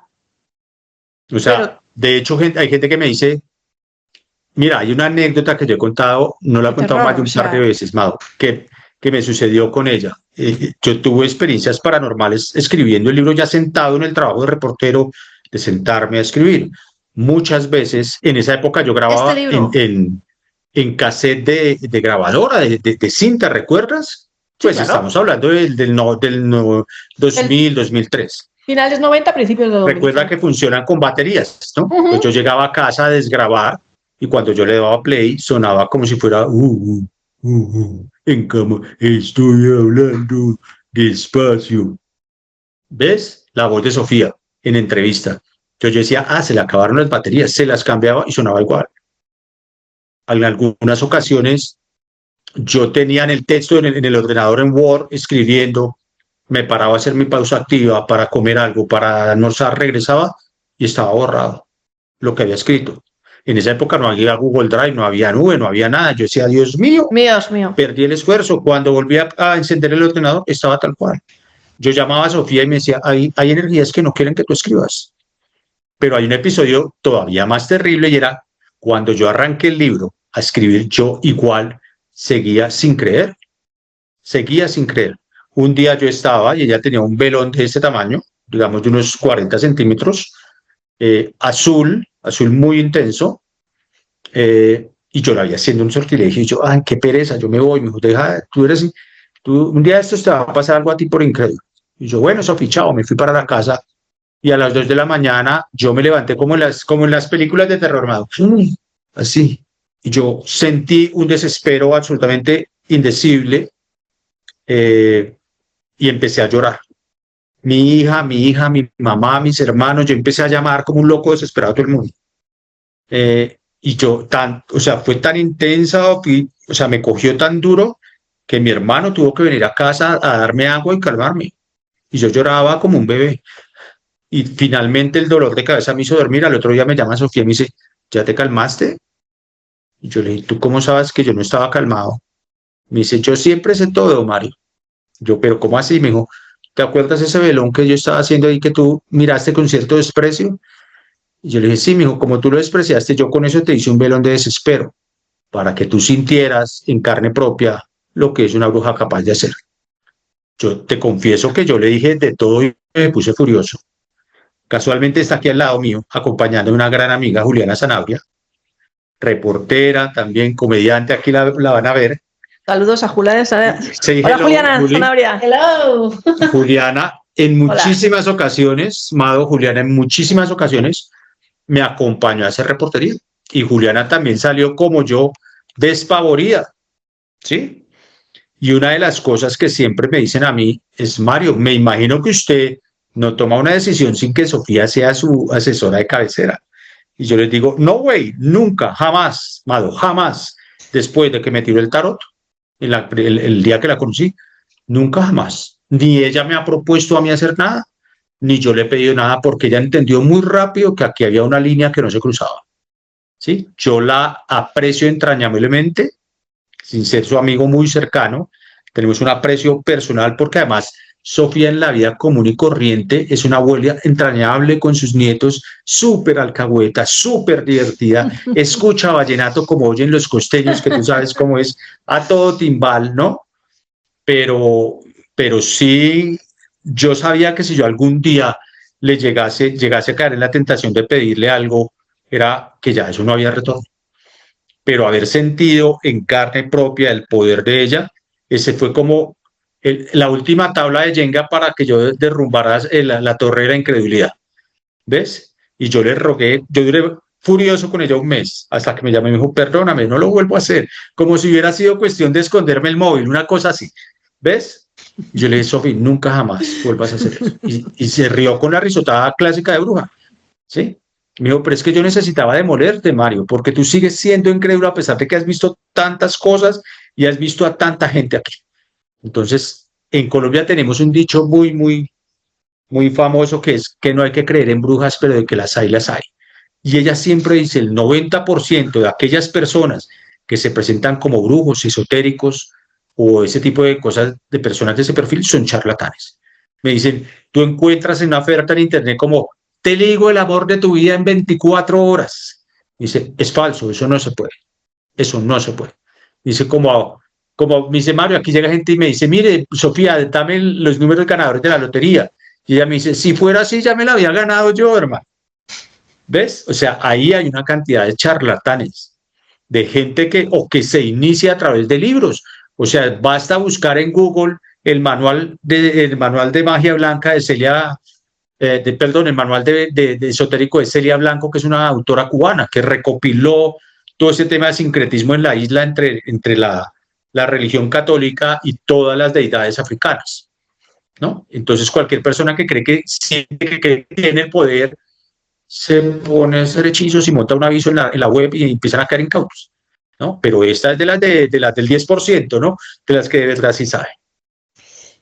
Speaker 3: O sea, de hecho, hay gente que me dice, mira, hay una anécdota que yo he contado, no la he contado más de un par de veces, Mado, que me sucedió con ella. Yo tuve experiencias paranormales escribiendo el libro ya sentado en el trabajo de reportero, de sentarme a escribir. Muchas veces, en esa época yo grababa en cassette de grabadora, de cinta, ¿recuerdas? Pues sí, claro. Estamos hablando del 2000, 2003.
Speaker 2: Finales 90, principios de 2000.
Speaker 3: Recuerda que funcionan con baterías, ¿no? Pues yo llegaba a casa a desgrabar y cuando yo le daba play sonaba como si fuera en cama, estoy hablando despacio. ¿Ves? La voz de Sofía en entrevista. Yo decía, se le acabaron las baterías, se las cambiaba y sonaba igual. En algunas ocasiones yo tenía en el texto en el ordenador en Word escribiendo, me paraba a hacer mi pausa activa para comer algo, para almorzar, regresaba y estaba borrado lo que había escrito. En esa época no había Google Drive, no había nube, no había nada. Yo decía, Dios mío, perdí el esfuerzo. Cuando volví a encender el ordenador, estaba tal cual. Yo llamaba a Sofía y me decía, hay energías que no quieren que tú escribas. Pero hay un episodio todavía más terrible y era cuando yo arranqué el libro a escribir, yo igual seguía sin creer. Seguía sin creer. Un día yo estaba y ella tenía un velón de este tamaño, digamos de unos 40 centímetros, azul muy intenso, y yo la vi haciendo un sortilegio y yo, qué pereza, yo me voy, me dijo, deja, tú eres un día de estos te va a pasar algo a ti por incrédulo. Y yo, bueno, Sofi, chao, me fui para la casa y a las 2 de la mañana yo me levanté como en las películas de terror, mano, así. Y yo sentí un desespero absolutamente indecible y empecé a llorar. Mi hija, mi mamá, mis hermanos, yo empecé a llamar como un loco desesperado a todo el mundo. Y yo, o sea, fue tan intensa, o sea, me cogió tan duro que mi hermano tuvo que venir a casa a darme agua y calmarme. Y yo lloraba como un bebé. Y finalmente el dolor de cabeza me hizo dormir. Al otro día me llama Sofía y me dice, ¿ya te calmaste? Y yo le dije, ¿tú cómo sabes que yo no estaba calmado? Me dice, yo siempre sé todo, Mario. Yo, pero ¿cómo así? Me dijo, ¿te acuerdas ese velón que yo estaba haciendo ahí que tú miraste con cierto desprecio? Y yo le dije, sí, me dijo, como tú lo despreciaste, yo con eso te hice un velón de desespero, para que tú sintieras en carne propia lo que es una bruja capaz de hacer. Yo te confieso que yo le dije de todo y me puse furioso. Casualmente está aquí al lado mío, acompañando a una gran amiga, Juliana Zanabria, reportera, también comediante, aquí la van a ver.
Speaker 2: Saludos a Juliana Zanabria.
Speaker 3: Sí,
Speaker 2: hola, Juliana Zanabria.
Speaker 4: Hello.
Speaker 3: Juliana, en muchísimas ocasiones, Mado, Juliana, en muchísimas ocasiones me acompañó a hacer reportería. Y Juliana también salió como yo, despavorida, ¿sí? Y una de las cosas que siempre me dicen a mí es, Mario, me imagino que usted no toma una decisión sin que Sofía sea su asesora de cabecera. Y yo les digo, no, güey, nunca, jamás, Mado, jamás, después de que me tiró el tarot, el día que la conocí, nunca jamás. Ni ella me ha propuesto a mí hacer nada, ni yo le he pedido nada, porque ella entendió muy rápido que aquí había una línea que no se cruzaba. ¿Sí? Yo la aprecio entrañablemente, sin ser su amigo muy cercano, tenemos un aprecio personal porque además Sofía en la vida común y corriente es una abuela entrañable con sus nietos, súper alcahueta, súper divertida, escucha vallenato como oyen los costeños, que tú sabes cómo es, a todo timbal, ¿no? Pero sí, yo sabía que si yo algún día le llegase a caer en la tentación de pedirle algo, era que ya eso no había retorno. Pero haber sentido en carne propia el poder de ella, ese fue como la última tabla de Jenga para que yo derrumbara la torre de la incredulidad. ¿Ves? Y yo le rogué, yo duré furioso con ella un mes, hasta que me llamó y me dijo, perdóname, no lo vuelvo a hacer, como si hubiera sido cuestión de esconderme el móvil, una cosa así. ¿Ves? Y yo le dije, Sofi, nunca jamás vuelvas a hacer eso. Y se rió con la risotada clásica de bruja. ¿Sí? Me dijo, pero es que yo necesitaba demolerte, Mario, porque tú sigues siendo incrédulo a pesar de que has visto tantas cosas y has visto a tanta gente aquí. Entonces, en Colombia tenemos un dicho muy famoso que es que no hay que creer en brujas, pero de que las hay, las hay. Y ella siempre dice, el 90% de aquellas personas que se presentan como brujos, esotéricos o ese tipo de cosas, de personas de ese perfil, son charlatanes. Me dicen, tú encuentras en una oferta en internet como, te ligo el amor de tu vida en 24 horas. Dice, es falso, eso no se puede. Eso no se puede. Dice, como me dice Mario, aquí llega gente y me dice, mire, Sofía, dame los números ganadores de la lotería. Y ella me dice, si fuera así, ya me la había ganado yo, hermano. ¿Ves? O sea, ahí hay una cantidad de charlatanes, de gente que se inicia a través de libros. O sea, basta buscar en Google el manual de magia blanca de Celia, el manual de esotérico de Celia Blanco, que es una autora cubana que recopiló todo ese tema de sincretismo en la isla entre la religión católica y todas las deidades africanas, ¿no? Entonces cualquier persona que cree que siente que tiene el poder se pone a hacer hechizos y monta un aviso en la web y empiezan a caer incautos, ¿no? Pero esta es de las del 10%, ¿no? De las que de verdad sí saben.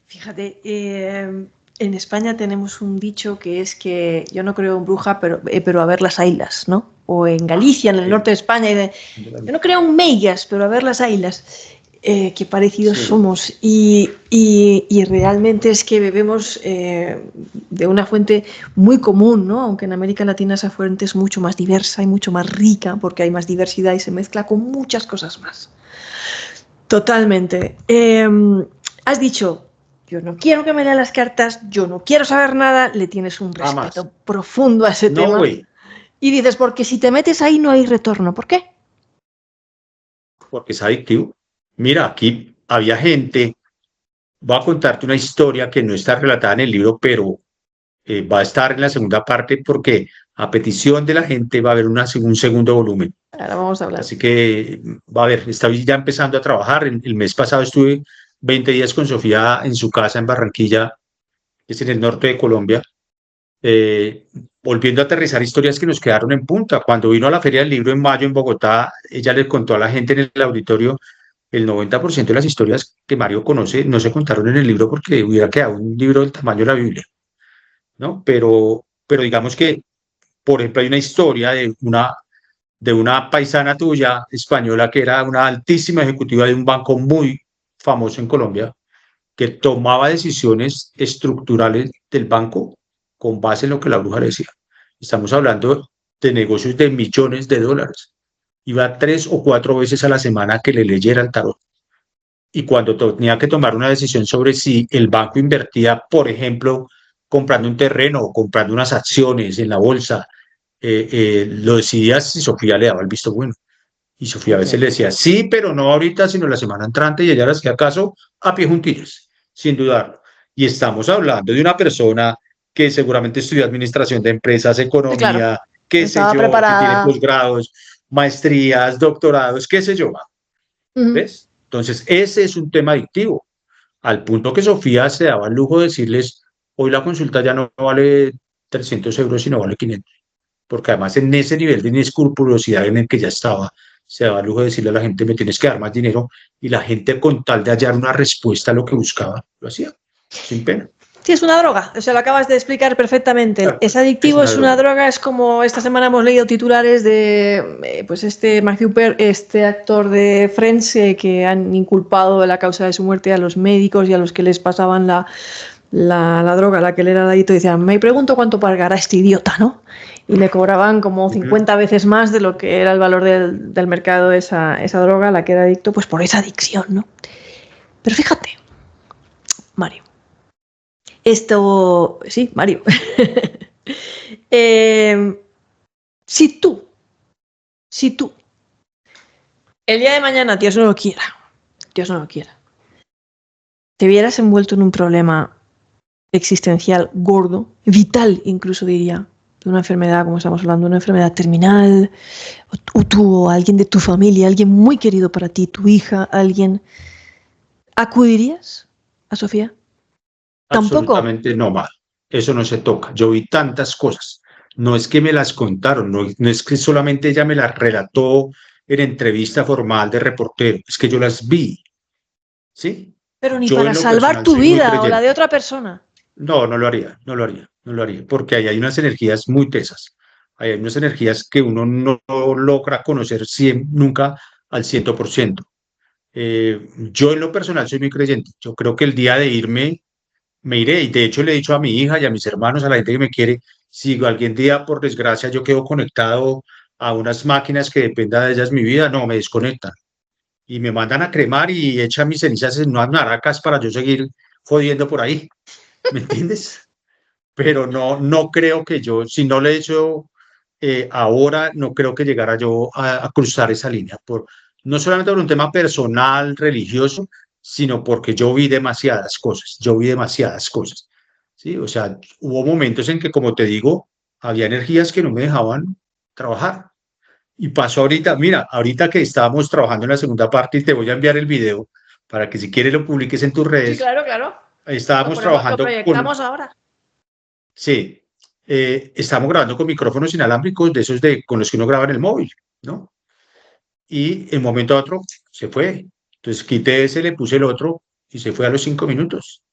Speaker 2: Fíjate, en España tenemos un dicho que es que yo no creo en bruja, pero a ver las ailas, ¿no? O en Galicia, en el norte de España, yo no creo en meigas, pero a ver las ailas. Qué parecidos somos. Y realmente es que bebemos de una fuente muy común, ¿no? Aunque en América Latina esa fuente es mucho más diversa y mucho más rica, porque hay más diversidad y se mezcla con muchas cosas más. Totalmente. Has dicho, yo no quiero que me lean las cartas, yo no quiero saber nada, le tienes un respeto profundo a ese tema. Wey. Y dices, porque si te metes ahí no hay retorno. ¿Por qué?
Speaker 3: Porque es adictivo. Mira, aquí había gente voy a contarte una historia que no está relatada en el libro, pero va a estar en la segunda parte porque a petición de la gente va a haber un segundo volumen.
Speaker 2: Ahora vamos a hablar.
Speaker 3: Así que va a haber, estoy ya empezando a trabajar. El mes pasado estuve 20 días con Sofía en su casa en Barranquilla, que es en el norte de Colombia, volviendo a aterrizar historias que nos quedaron en punta. Cuando vino a la Feria del Libro en mayo en Bogotá, ella le contó a la gente en el auditorio el 90% de las historias que Mario conoce no se contaron en el libro porque hubiera quedado un libro del tamaño de la Biblia, ¿no? Pero digamos que, por ejemplo, hay una historia de una paisana tuya española que era una altísima ejecutiva de un banco muy famoso en Colombia, que tomaba decisiones estructurales del banco con base en lo que la bruja le decía. Estamos hablando de negocios de millones de dólares. Iba 3 o 4 veces a la semana que le leyera el tarot. Y cuando tenía que tomar una decisión sobre si el banco invertía, por ejemplo, comprando un terreno o comprando unas acciones en la bolsa, lo decidía si Sofía le daba el visto bueno. Y Sofía a veces le decía, sí, pero no ahorita, sino la semana entrante, y ella le hacía caso a pie juntillas, sin dudarlo. Y estamos hablando de una persona que seguramente estudió administración de empresas, economía, sí, claro, qué sé yo, preparada, que tiene posgrados, maestrías, doctorados, qué sé yo. ¿Ves? Entonces, ese es un tema adictivo, al punto que Sofía se daba el lujo de decirles, hoy la consulta ya no vale 300 euros, sino vale 500. Porque además en ese nivel de inescrupulosidad en el que ya estaba, se daba el lujo de decirle a la gente, me tienes que dar más dinero, y la gente, con tal de hallar una respuesta a lo que buscaba, lo hacía, sin pena.
Speaker 2: Sí, es una droga, o sea, lo acabas de explicar perfectamente. Claro, es adictivo, es una droga, es como esta semana hemos leído titulares de pues Matthew Perry, este actor de Friends, que han inculpado de la causa de su muerte a los médicos y a los que les pasaban la droga a la que él era adicto, y decían, me pregunto cuánto pagará este idiota, ¿no? Y le cobraban como 50 veces más de lo que era el valor del mercado de esa droga a la que era adicto, pues por esa adicción, ¿no? Pero fíjate, Mario. Sí, Mario. Si tú, el día de mañana, Dios no lo quiera, te vieras envuelto en un problema existencial gordo, vital incluso diría, de una enfermedad, como estamos hablando, una enfermedad terminal, o tú, o alguien de tu familia, alguien muy querido para ti, tu hija, alguien, ¿acudirías a Sofía?
Speaker 3: Absolutamente no, mal. Eso no se toca. Yo vi tantas cosas. No es que me las contaron, no es que solamente ella me las relató en entrevista formal de reportero, es que yo las vi. ¿Sí?
Speaker 2: Pero ni yo para salvar tu vida o la de otra persona.
Speaker 3: No lo haría, porque ahí hay unas energías muy tesas. Ahí hay unas energías que uno no logra conocer nunca al 100%. Yo en lo personal soy muy creyente. Yo creo que el día de irme, me iré, y de hecho le he dicho a mi hija y a mis hermanos, a la gente que me quiere, si algún día, por desgracia, yo quedo conectado a unas máquinas que dependa de ellas mi vida, no, me desconectan y me mandan a cremar y echan mis cenizas en unas maracas para yo seguir jodiendo por ahí, ¿me entiendes? Pero no creo que yo, si no le he hecho ahora, no creo que llegara yo a cruzar esa línea, no solamente por un tema personal, religioso, sino porque yo vi demasiadas cosas, ¿sí? O sea, hubo momentos en que, como te digo, había energías que no me dejaban trabajar. Y pasó ahorita, mira, ahorita que estábamos trabajando en la segunda parte, y te voy a enviar el video para que si quieres lo publiques en tus redes.
Speaker 2: Sí, claro.
Speaker 3: Estábamos trabajando.
Speaker 2: Lo proyectamos ahora.
Speaker 3: Sí, estamos grabando con micrófonos inalámbricos de esos con los que uno graba en el móvil, ¿no? Y en un momento a otro se fue. Entonces quité ese, le puse el otro y se fue a los 5 minutos.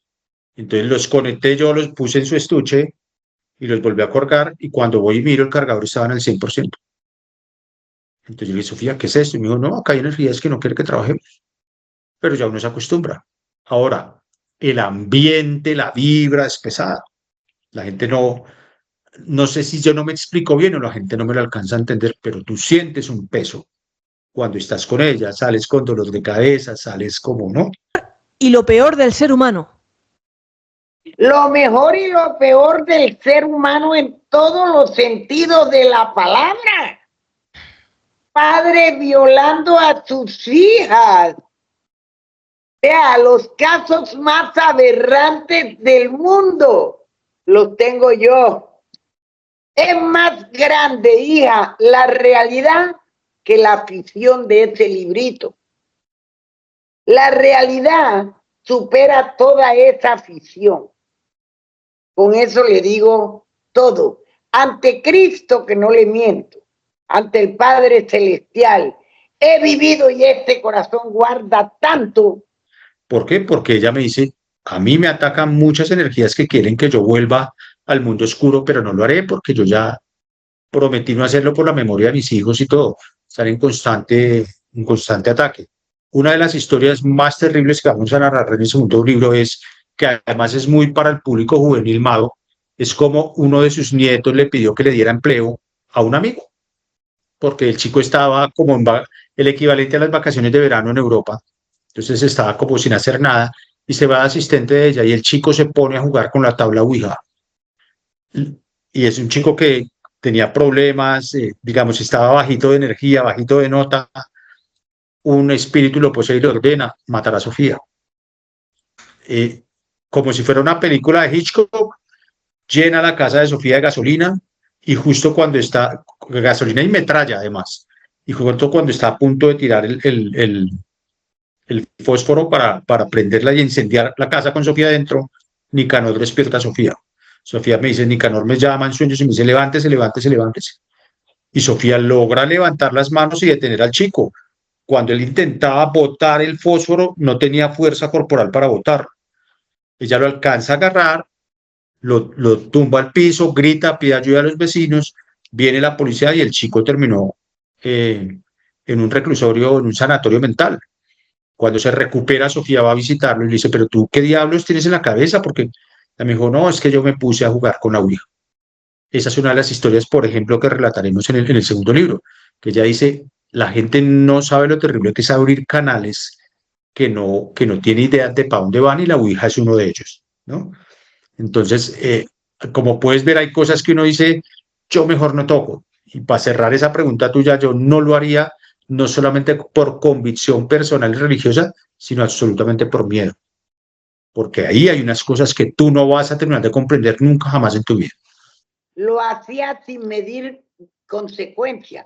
Speaker 3: Entonces los conecté, yo los puse en su estuche y los volví a cargar, y cuando voy y miro el cargador estaban al 100%. Entonces yo le dije, Sofía, ¿qué es esto? Y me dijo, no, acá hay energías que no quiere que trabajemos. Pero ya uno se acostumbra. Ahora, el ambiente, la vibra es pesada. La gente no sé si yo no me explico bien o la gente no me lo alcanza a entender, pero tú sientes un peso cuando estás con ella, sales con dolor de cabeza, sales como, ¿no?
Speaker 2: Y lo peor del ser humano.
Speaker 1: Lo mejor y lo peor del ser humano en todos los sentidos de la palabra. Padre violando a sus hijas. Vea, los casos más aberrantes del mundo los tengo yo. Es más grande, hija, la realidad que la ficción de ese librito. La realidad supera toda esa ficción. Con eso le digo todo. Ante Cristo, que no le miento, ante el Padre Celestial, he vivido y este corazón guarda tanto.
Speaker 3: ¿Por qué? Porque ella me dice, a mí me atacan muchas energías que quieren que yo vuelva al mundo oscuro, pero no lo haré porque yo ya prometí no hacerlo por la memoria de mis hijos y todo, estar en constante ataque. Una de las historias más terribles que vamos a narrar en el segundo libro es que además es muy para el público juvenil mago, es como uno de sus nietos le pidió que le diera empleo a un amigo, porque el chico estaba como en el equivalente a las vacaciones de verano en Europa, entonces estaba como sin hacer nada y se va de asistente de ella y el chico se pone a jugar con la tabla Ouija. Y es un chico que tenía problemas, digamos, estaba bajito de energía, bajito de nota, un espíritu lo posee y lo ordena matar a Sofía. Como si fuera una película de Hitchcock, llena la casa de Sofía de gasolina y justo cuando está, gasolina y metralla además, y justo cuando está a punto de tirar el fósforo para prenderla y incendiar la casa con Sofía dentro, Nicanor despierta a Sofía. Sofía me dice, Nicanor me llama en sueños y me dice, levántese, levántese, levántese. Y Sofía logra levantar las manos y detener al chico. Cuando él intentaba botar el fósforo, no tenía fuerza corporal para botar. Ella lo alcanza a agarrar, lo tumba al piso, grita, pide ayuda a los vecinos, viene la policía y el chico terminó en un reclusorio, en un sanatorio mental. Cuando se recupera, Sofía va a visitarlo y le dice, pero tú, ¿qué diablos tienes en la cabeza? Porque me dijo, no, es que yo me puse a jugar con la Ouija. Esa es una de las historias, por ejemplo, que relataremos en el segundo libro, que ella dice, la gente no sabe lo terrible que es abrir canales que no tiene idea de para dónde van y la Ouija es uno de ellos, ¿no? Entonces, como puedes ver, hay cosas que uno dice, yo mejor no toco. Y para cerrar esa pregunta tuya, yo no lo haría no solamente por convicción personal y religiosa, sino absolutamente por miedo. Porque ahí hay unas cosas que tú no vas a terminar de comprender nunca jamás en tu vida.
Speaker 1: Lo hacía sin medir consecuencias.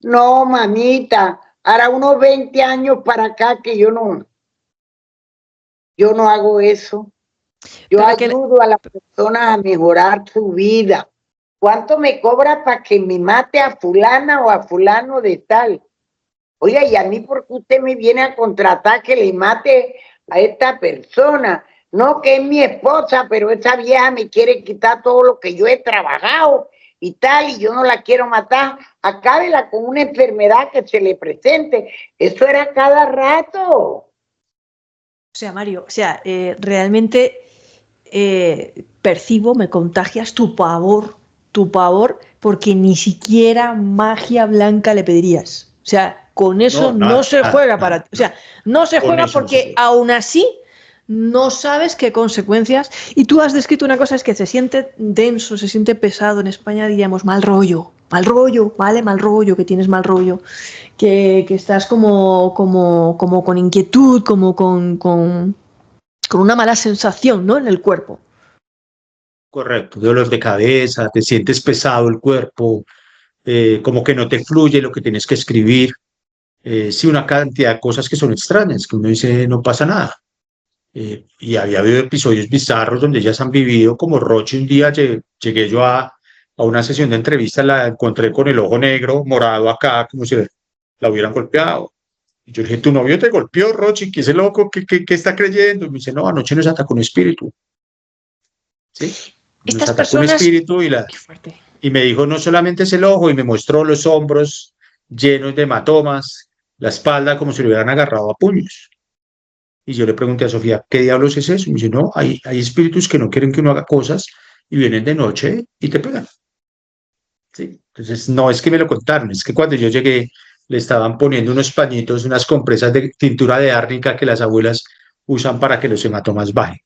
Speaker 1: No, mamita, hará unos 20 años para acá que yo no hago eso. Yo ayudo a la persona a mejorar su vida. ¿Cuánto me cobra para que me mate a fulana o a fulano de tal? Oiga, y a mí, ¿por qué usted me viene a contratar que le mate a esta persona? No, que es mi esposa, pero esa vieja me quiere quitar todo lo que yo he trabajado y tal, y yo no la quiero matar. Acábela con una enfermedad que se le presente. Eso era cada rato.
Speaker 2: O sea, Mario, o sea, realmente percibo, me contagias tu pavor, porque ni siquiera magia blanca le pedirías. O sea, con eso no se juega para ti. O sea, no se juega porque aún así no sabes qué consecuencias. Y tú has descrito una cosa, es que se siente denso, se siente pesado. En España diríamos mal rollo, ¿vale? Mal rollo, que tienes mal rollo, que estás como con inquietud, como con una mala sensación, ¿no? En el cuerpo.
Speaker 3: Correcto, dolor de cabeza, te sientes pesado el cuerpo, como que no te fluye lo que tienes que escribir. Sí, una cantidad de cosas que son extrañas, que uno dice, no pasa nada. Y había habido episodios bizarros donde ellas han vivido, como Roche. Un día llegué yo a una sesión de entrevista, la encontré con el ojo negro, morado acá, como si la hubieran golpeado. Y yo le dije, ¿tu novio te golpeó, Roche? ¿Qué es el loco? ¿Qué está creyendo? Y me dice, no, anoche nos atacó un espíritu. ¿Sí?
Speaker 2: Estas personas...
Speaker 3: un espíritu y me dijo, no solamente es el ojo, y me mostró los hombros llenos de hematomas, la espalda como si lo hubieran agarrado a puños. Y yo le pregunté a Sofía, ¿qué diablos es eso? Y me dice, no, hay espíritus que no quieren que uno haga cosas y vienen de noche y te pegan. ¿Sí? Entonces, no es que me lo contaron, es que cuando yo llegué le estaban poniendo unos pañitos, unas compresas de tintura de árnica que las abuelas usan para que los hematomas bajen.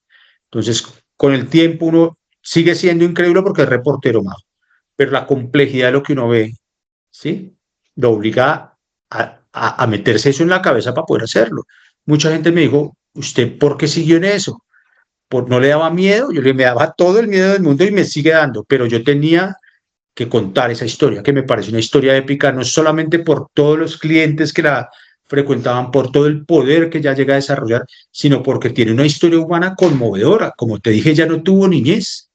Speaker 3: Entonces, con el tiempo uno sigue siendo increíble porque es reportero mago, pero la complejidad de lo que uno ve, ¿sí? Lo obliga a meterse eso en la cabeza para poder hacerlo. Mucha gente me dijo, ¿usted por qué siguió en eso? ¿No le daba miedo? Yo me daba todo el miedo del mundo y me sigue dando, pero yo tenía que contar esa historia, que me parece una historia épica, no solamente por todos los clientes que la frecuentaban, por todo el poder que ya llega a desarrollar, sino porque tiene una historia humana conmovedora. Como te dije, ella no tuvo niñez.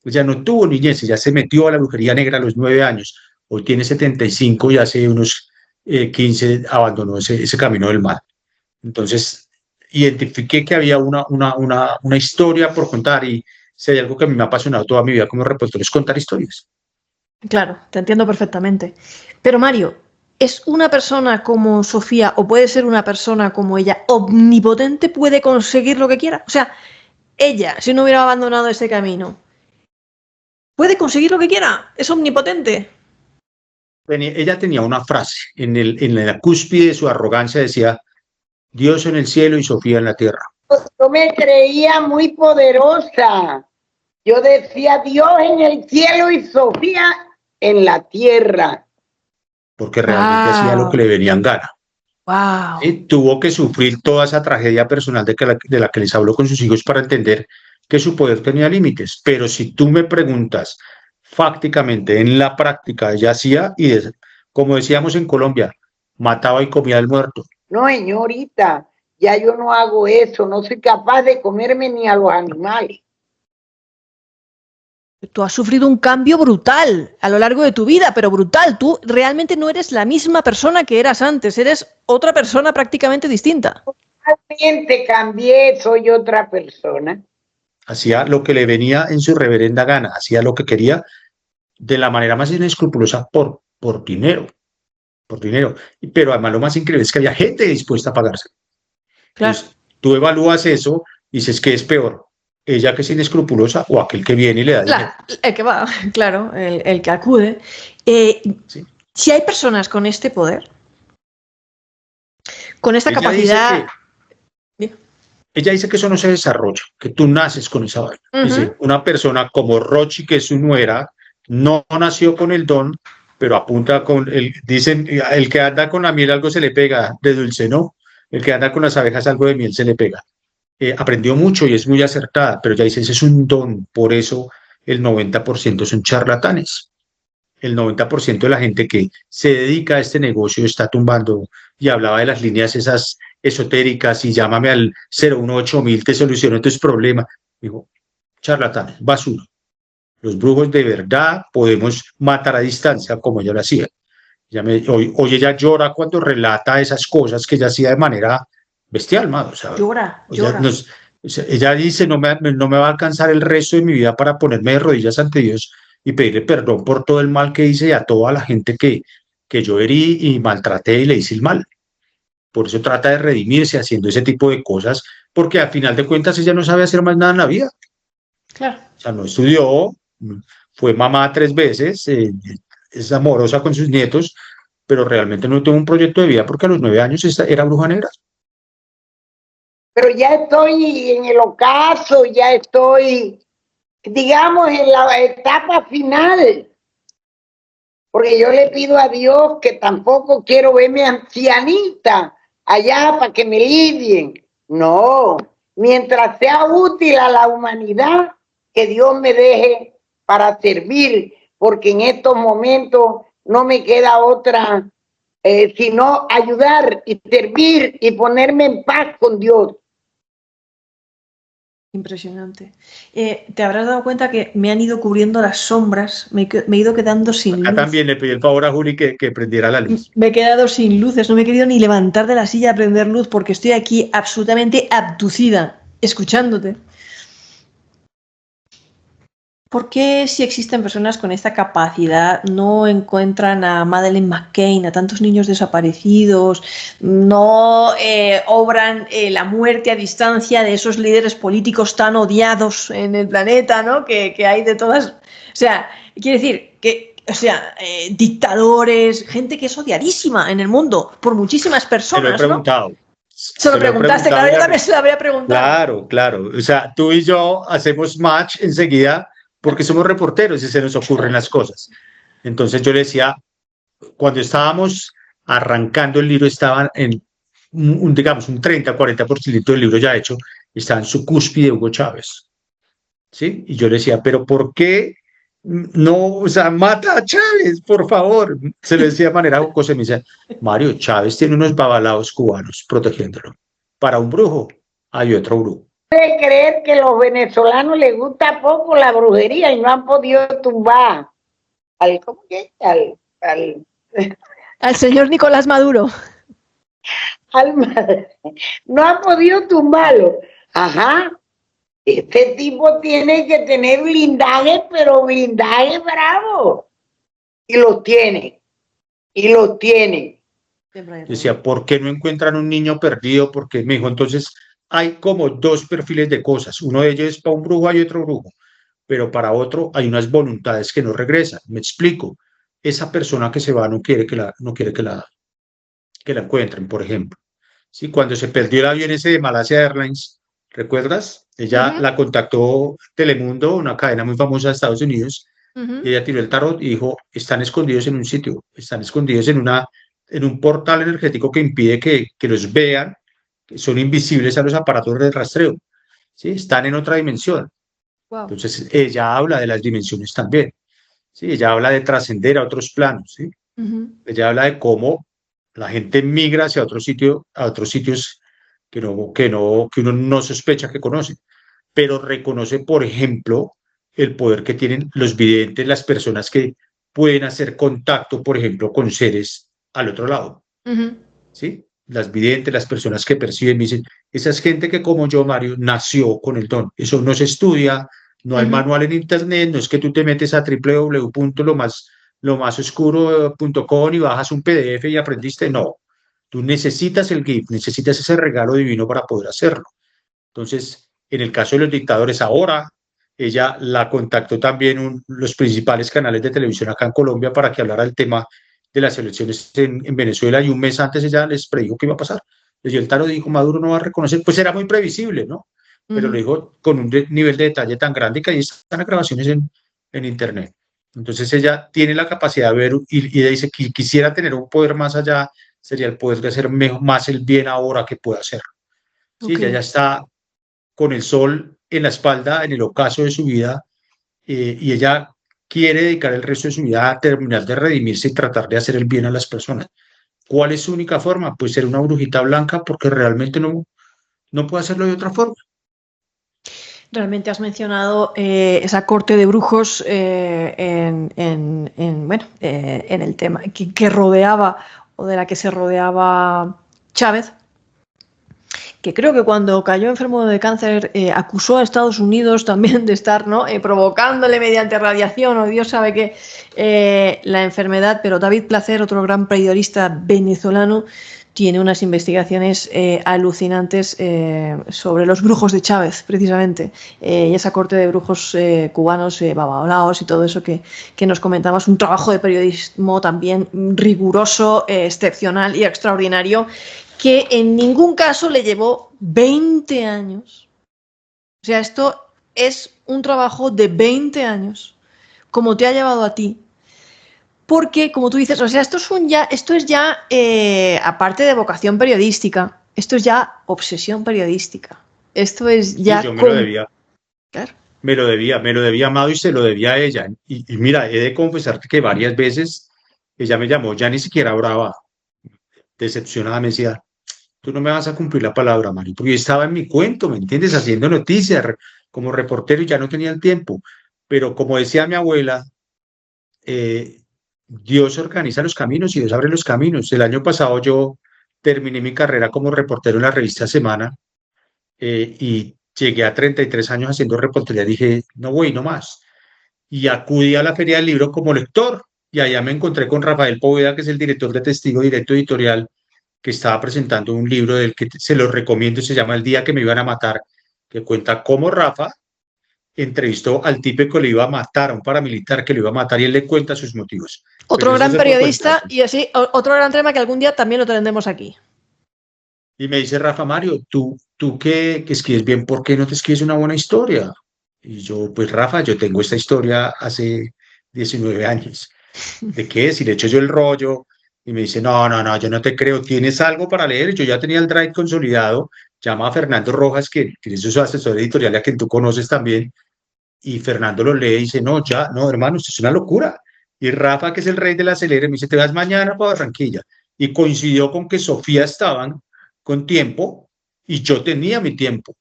Speaker 3: Ella no tuvo niñez, ella se metió a la brujería negra a los 9 años. Hoy tiene 75 y hace unos 15 abandonó ese camino del mal. Entonces, identifiqué que había una historia por contar, y si hay algo que a mí me ha apasionado toda mi vida como reportero es contar historias.
Speaker 2: Claro, te entiendo perfectamente. Pero Mario, ¿es una persona como Sofía o puede ser una persona como ella omnipotente, puede conseguir lo que quiera? O sea, ella, si no hubiera abandonado ese camino, ¿puede conseguir lo que quiera? ¿Es omnipotente?
Speaker 3: Ella tenía una frase, en la cúspide de su arrogancia decía: Dios en el cielo y Sofía en la tierra.
Speaker 1: Yo me creía muy poderosa. Yo decía Dios en el cielo y Sofía en la tierra.
Speaker 3: Porque realmente hacía lo que le venía en gana.
Speaker 2: Wow.
Speaker 3: ¿Sí? Tuvo que sufrir toda esa tragedia personal de la que les habló con sus hijos para entender que su poder tenía límites. Pero si tú me preguntas, fácticamente, en la práctica, ella hacía, como decíamos en Colombia, mataba y comía al muerto.
Speaker 1: No, señorita, ya yo no hago eso, no soy capaz de comerme ni a los animales.
Speaker 2: Tú has sufrido un cambio brutal a lo largo de tu vida, pero brutal. Tú realmente no eres la misma persona que eras antes, eres otra persona prácticamente distinta.
Speaker 1: Realmente cambié, soy otra persona.
Speaker 3: Hacía lo que le venía en su reverenda gana, hacía lo que quería de la manera más inescrupulosa por dinero. Por dinero. Pero además lo más increíble es que había gente dispuesta a pagarse.
Speaker 2: Claro.
Speaker 3: Entonces, tú evalúas eso y dices que es peor, ella que es inescrupulosa o aquel que viene y le da dinero.
Speaker 2: El que va, claro, el que acude. Sí. Si hay personas con este poder, con esta capacidad...
Speaker 3: Ella dice que eso no se desarrolla, que tú naces con esa vaina. Dice, una persona como Rochi, que es su nuera, no nació con el don, pero apunta con dicen, el que anda con la miel algo se le pega, de dulce no, el que anda con las abejas algo de miel se le pega. Aprendió mucho y es muy acertada, pero ya dice, ese es un don, por eso el 90% son charlatanes. El 90% de la gente que se dedica a este negocio está tumbando, y hablaba de las líneas esas esotéricas y llámame al 018.000, te soluciono tus problemas. Digo, charlatanes, basura. Los brujos de verdad podemos matar a distancia como ella lo hacía. Hoy ella llora cuando relata esas cosas que ella hacía de manera bestial, ¿no? O sea, llora. Ella dice, no me va a alcanzar el resto de mi vida para ponerme de rodillas ante Dios y pedirle perdón por todo el mal que hice y a toda la gente que yo herí y maltraté y le hice el mal. Por eso trata de redimirse haciendo ese tipo de cosas, porque al final de cuentas ella no sabe hacer más nada en la vida.
Speaker 2: Claro.
Speaker 3: O sea, no estudió, fue mamá 3 veces, es amorosa con sus nietos, pero realmente no tuvo un proyecto de vida porque a los 9 años era bruja negra.
Speaker 1: Pero ya estoy en el ocaso, ya estoy, digamos, en la etapa final. Porque yo le pido a Dios que tampoco quiero verme ancianita allá para que me lidien. No, mientras sea útil a la humanidad, que Dios me deje para servir, porque en estos momentos no me queda otra sino ayudar y servir y ponerme en paz con Dios.
Speaker 2: Impresionante. Te habrás dado cuenta que me han ido cubriendo las sombras, me he ido quedando sin luz.
Speaker 3: También le pedí el favor a Juli que prendiera la luz.
Speaker 2: Me he quedado sin luces, no me he querido ni levantar de la silla a prender luz porque estoy aquí absolutamente abducida, escuchándote. ¿Por qué si existen personas con esta capacidad no encuentran a Madeleine McCann, a tantos niños desaparecidos, no obran la muerte a distancia de esos líderes políticos tan odiados en el planeta, ¿no? Que hay de todas... O sea, quiere decir que, dictadores, gente que es odiadísima en el mundo por muchísimas personas,
Speaker 3: Te lo he preguntado.
Speaker 2: ¿no? Se lo preguntaste, claro, yo también se lo habría preguntado.
Speaker 3: Claro. O sea, tú y yo hacemos match enseguida porque somos reporteros y se nos ocurren las cosas. Entonces yo le decía, cuando estábamos arrancando el libro, estaban en digamos, un 30-40% del libro ya hecho, está en su cúspide Hugo Chávez. ¿Sí? Y yo le decía, pero ¿por qué no, o sea, mata a Chávez, por favor? Se le decía de manera jocosa, me decía, Mario, Chávez tiene unos babalaos cubanos protegiéndolo. Para un brujo hay otro brujo.
Speaker 1: ¿Puede creer que a los venezolanos les gusta poco la brujería y no han podido tumbar ¿cómo que?
Speaker 2: Al señor Nicolás Maduro.
Speaker 1: No han podido tumbarlo. Ajá. Este tipo tiene que tener blindaje, pero blindaje bravo. Y los tiene. Y los tiene.
Speaker 3: Decía, ¿por qué no encuentran un niño perdido? Porque me dijo, entonces hay como dos perfiles de cosas. Uno de ellos es para un brujo, hay otro brujo. Pero para otro hay unas voluntades que no regresan. Me explico. Esa persona que se va no quiere que la encuentren, por ejemplo. Sí, cuando se perdió el avión ese de Malaysia Airlines, ¿recuerdas? Ella la contactó Telemundo, una cadena muy famosa de Estados Unidos, y ella tiró el tarot y dijo, están escondidos en un sitio, están escondidos en un portal energético que impide que los vean, que son invisibles a los aparatos de rastreo, ¿sí? Están en otra dimensión. Wow. Entonces, ella habla de las dimensiones también, ¿sí? Ella habla de trascender a otros planos, ¿sí? Ella habla de cómo la gente migra hacia otro sitio, a otros sitios que uno no sospecha que conoce, pero reconoce, por ejemplo, el poder que tienen los videntes, las personas que pueden hacer contacto, por ejemplo, con seres al otro lado. ¿Sí? Las videntes, las personas que perciben, dicen, esa es gente que como yo, Mario, nació con el don. Eso no se estudia, no hay manual en internet, no es que tú te metes a www.lomasoscuro.com y bajas un PDF y aprendiste, no. Tú necesitas el gift, necesitas ese regalo divino para poder hacerlo. Entonces, en el caso de los dictadores, ahora ella la contactó también los principales canales de televisión acá en Colombia para que hablara del tema de las elecciones en Venezuela, y un mes antes ella les predijo que iba a pasar. Les dio el tarot y dijo, Maduro no va a reconocer, pues era muy previsible, ¿no? Pero lo dijo con un nivel de detalle tan grande que ahí están las grabaciones en internet. Entonces ella tiene la capacidad de ver y ella dice que quisiera tener un poder más allá, sería el poder de hacer más el bien ahora que pueda hacer. Sí, ella ya está con el sol en la espalda, en el ocaso de su vida, y ella quiere dedicar el resto de su vida a terminar de redimirse y tratar de hacer el bien a las personas. ¿Cuál es su única forma? Pues ser una brujita blanca, porque realmente no puede hacerlo de otra forma.
Speaker 2: Realmente has mencionado esa corte de brujos en el tema que rodeaba, o de la que se rodeaba Chávez, que creo que cuando cayó enfermo de cáncer acusó a Estados Unidos también de estar, ¿no? Provocándole mediante radiación o Dios sabe qué la enfermedad. Pero David Placer, otro gran periodista venezolano, tiene unas investigaciones alucinantes sobre los brujos de Chávez, precisamente, y esa corte de brujos cubanos, babalaos y todo eso que nos comentabas. Un trabajo de periodismo también riguroso, excepcional y extraordinario, que en ningún caso le llevó 20 años. O sea, esto es un trabajo de 20 años, como te ha llevado a ti. Porque, como tú dices, o sea, esto es ya aparte de vocación periodística, esto es ya obsesión periodística. Esto es ya...
Speaker 3: Sí, yo me lo debía. Claro. Me lo debía, Amado, y se lo debía a ella. Y mira, he de confesarte que varias veces ella me llamó, ya ni siquiera brava, decepcionada, me decía, tú no me vas a cumplir la palabra, Mario, porque yo estaba en mi cuento, ¿me entiendes? Haciendo noticias como reportero y ya no tenía el tiempo. Pero como decía mi abuela, Dios organiza los caminos y Dios abre los caminos. El año pasado yo terminé mi carrera como reportero en la revista Semana, y llegué a 33 años haciendo reportería. Dije, no voy, no más. Y acudí a la Feria del Libro como lector, y allá me encontré con Rafael Poveda, que es el director de Testigo Directo Editorial, que estaba presentando un libro del que se lo recomiendo, se llama El día que me iban a matar, que cuenta cómo Rafa entrevistó al tipo que le iba a matar, a un paramilitar que le iba a matar, y él le cuenta sus motivos.
Speaker 2: Otro gran periodista, y así, otro gran tema que algún día también lo tendremos aquí.
Speaker 3: Y me dice Rafa, Mario, tú que escribes bien, ¿por qué no te escribes una buena historia? Y yo, pues Rafa, yo tengo esta historia hace 19 años. ¿De qué? Si le echo yo el rollo Y me dice, no, yo no te creo, ¿tienes algo para leer? Yo ya tenía el Drive consolidado, llama a Fernando Rojas, que es su asesor editorial, a quien tú conoces también, y Fernando lo lee y dice, no, hermano, esto es una locura. Y Rafa, que es el rey del acelere, me dice, te vas mañana para Barranquilla. Y coincidió con que Sofía estaban con tiempo y yo tenía mi tiempo.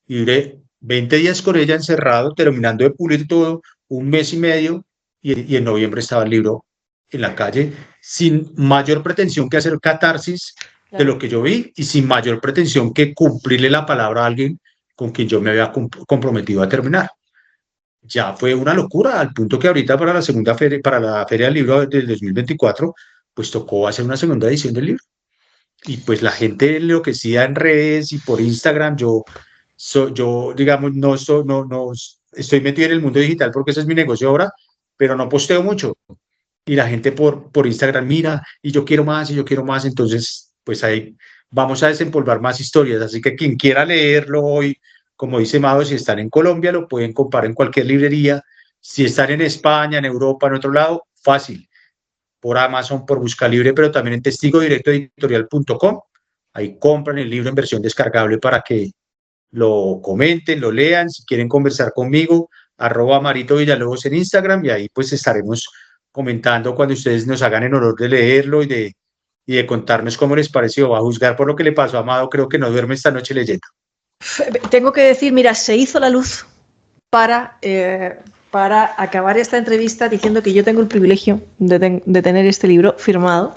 Speaker 3: Y duré 20 días con ella encerrado, terminando de pulir todo, un mes y medio, y en noviembre estaba el libro en la calle, sin mayor pretensión que hacer catarsis de lo que yo vi y sin mayor pretensión que cumplirle la palabra a alguien con quien yo me había comprometido a terminar. Ya fue una locura, al punto que ahorita para la segunda feria, para la Feria del Libro del 2024, pues tocó hacer una segunda edición del libro. Y pues la gente enloquecía en redes y por Instagram. Yo digamos, no estoy metido en el mundo digital porque ese es mi negocio ahora, pero no posteo mucho. Y la gente por Instagram, mira, y yo quiero más, y yo quiero más. Entonces, pues ahí vamos a desempolvar más historias. Así que quien quiera leerlo hoy, como dice Mado, si están en Colombia, lo pueden comprar en cualquier librería. Si están en España, en Europa, en otro lado, fácil. Por Amazon, por Buscalibre, pero también en testigodirectoeditorial.com. Ahí compran el libro en versión descargable para que lo comenten, lo lean. Si quieren conversar conmigo, @Marito Villalobos en Instagram, y ahí pues estaremos comentando cuando ustedes nos hagan el honor de leerlo y de contarnos cómo les pareció. A juzgar por lo que le pasó a Amado, creo que no duerme esta noche leyendo.
Speaker 2: Tengo que decir, mira, se hizo la luz para acabar esta entrevista diciendo que yo tengo el privilegio de tener este libro firmado.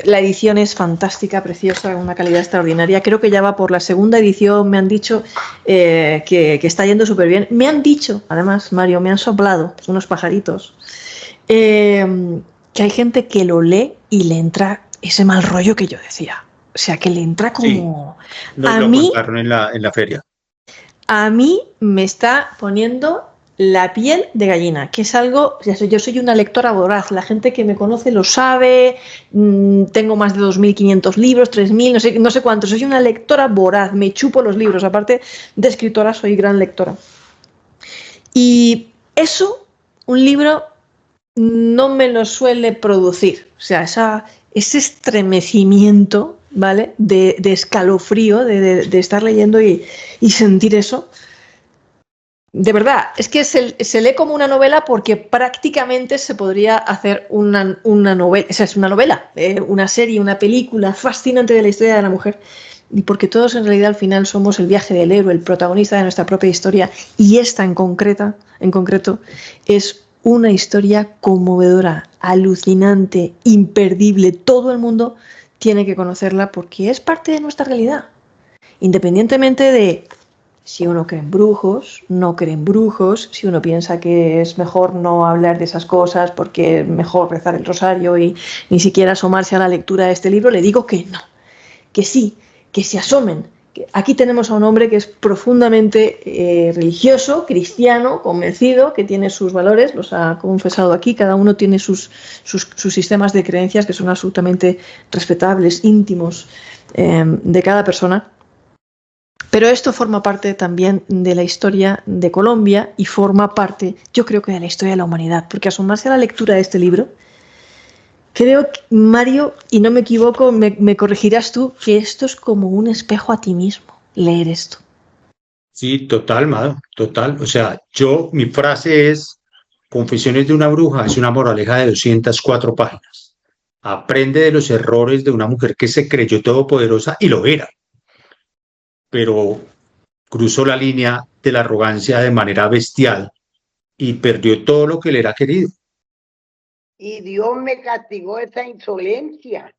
Speaker 2: La edición es fantástica, preciosa, una calidad extraordinaria. Creo que ya va por la segunda edición. Me han dicho que está yendo súper bien. Me han dicho, además, Mario, me han soplado unos pajaritos, que hay gente que lo lee y le entra ese mal rollo que yo decía. O sea, que le entra como...
Speaker 3: Sí, nos lo contaron en la feria.
Speaker 2: A mí me está poniendo la piel de gallina, que es algo, yo soy una lectora voraz, la gente que me conoce lo sabe, tengo más de 2.500 libros, 3.000, no sé cuántos, soy una lectora voraz, me chupo los libros, aparte de escritora soy gran lectora. Y eso, un libro no me lo suele producir, o sea, ese estremecimiento, ¿vale? De escalofrío, de estar leyendo y sentir eso. De verdad, es que se lee como una novela porque prácticamente se podría hacer una novela, o sea, es una novela, una serie, una película fascinante de la historia de la mujer, y porque todos en realidad al final somos el viaje del héroe, el protagonista de nuestra propia historia, y esta en concreto es una historia conmovedora, alucinante, imperdible. Todo el mundo tiene que conocerla porque es parte de nuestra realidad, independientemente de si uno cree en brujos, no cree en brujos, si uno piensa que es mejor no hablar de esas cosas porque es mejor rezar el rosario y ni siquiera asomarse a la lectura de este libro, le digo que no, que sí, que se asomen. Aquí tenemos a un hombre que es profundamente religioso, cristiano, convencido, que tiene sus valores, los ha confesado aquí, cada uno tiene sus sistemas de creencias que son absolutamente respetables, íntimos de cada persona. Pero esto forma parte también de la historia de Colombia y forma parte, yo creo que de la historia de la humanidad, porque asomarse a la lectura de este libro, creo, Mario, y no me equivoco, me corregirás tú, que esto es como un espejo a ti mismo, leer esto.
Speaker 3: Sí, total, Mado, total. O sea, mi frase es, Confesiones de una bruja, es una moraleja de 204 páginas. Aprende de los errores de una mujer que se creyó todopoderosa y lo era, pero cruzó la línea de la arrogancia de manera bestial y perdió todo lo que le era querido.
Speaker 1: Y Dios me castigó esa insolencia.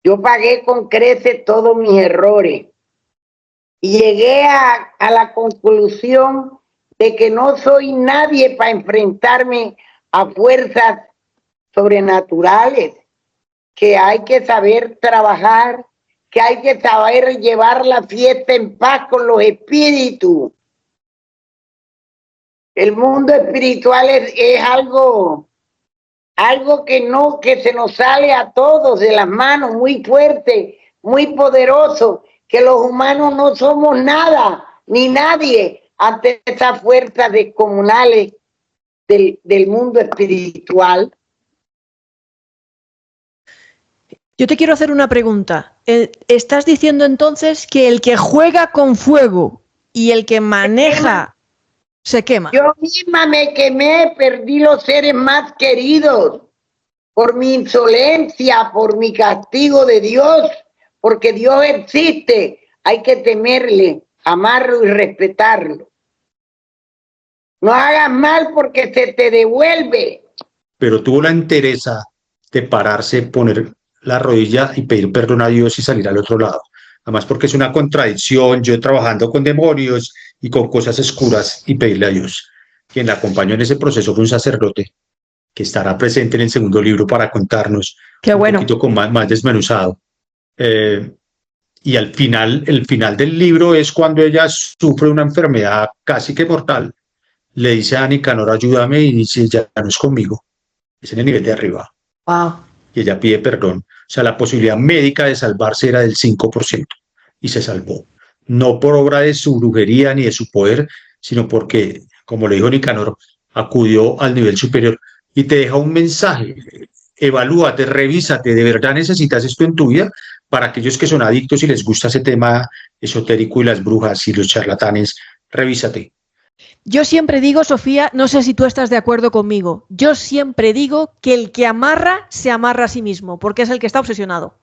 Speaker 1: Yo pagué con creces todos mis errores y llegué a la conclusión de que no soy nadie para enfrentarme a fuerzas sobrenaturales, que hay que saber trabajar, que hay que saber llevar la fiesta en paz con los espíritus. El mundo espiritual es algo que se nos sale a todos de las manos, muy fuerte, muy poderoso, que los humanos no somos nada, ni nadie, ante esas fuerzas descomunales del mundo espiritual.
Speaker 2: Yo te quiero hacer una pregunta. ¿Estás diciendo entonces que el que juega con fuego y el que maneja se quema?
Speaker 1: Yo misma me quemé, perdí los seres más queridos por mi insolencia, por mi castigo de Dios, porque Dios existe, hay que temerle, amarlo y respetarlo. No hagas mal porque se te devuelve.
Speaker 3: Pero tuvo la entereza de pararse, poner la rodilla y pedir perdón a Dios y salir al otro lado. Además porque es una contradicción, yo trabajando con demonios y con cosas oscuras y pedirle a Dios. Quien la acompañó en ese proceso fue un sacerdote que estará presente en el segundo libro para contarnos un poquito con más desmenuzado. Y al final, el final del libro es cuando ella sufre una enfermedad casi que mortal. Le dice a Nicanor, ayúdame, y dice, ya no es conmigo, es en el nivel de arriba.
Speaker 2: Wow.
Speaker 3: Y ella pide perdón. O sea, la posibilidad médica de salvarse era del 5% y se salvó. No por obra de su brujería ni de su poder, sino porque, como le dijo Nicanor, acudió al nivel superior y te deja un mensaje. Evalúate, revísate, ¿de verdad necesitas esto en tu vida? Para aquellos que son adictos y les gusta ese tema esotérico y las brujas y los charlatanes, revísate.
Speaker 2: Yo siempre digo, Sofía, no sé si tú estás de acuerdo conmigo, yo siempre digo que el que amarra se amarra a sí mismo, porque es el que está obsesionado.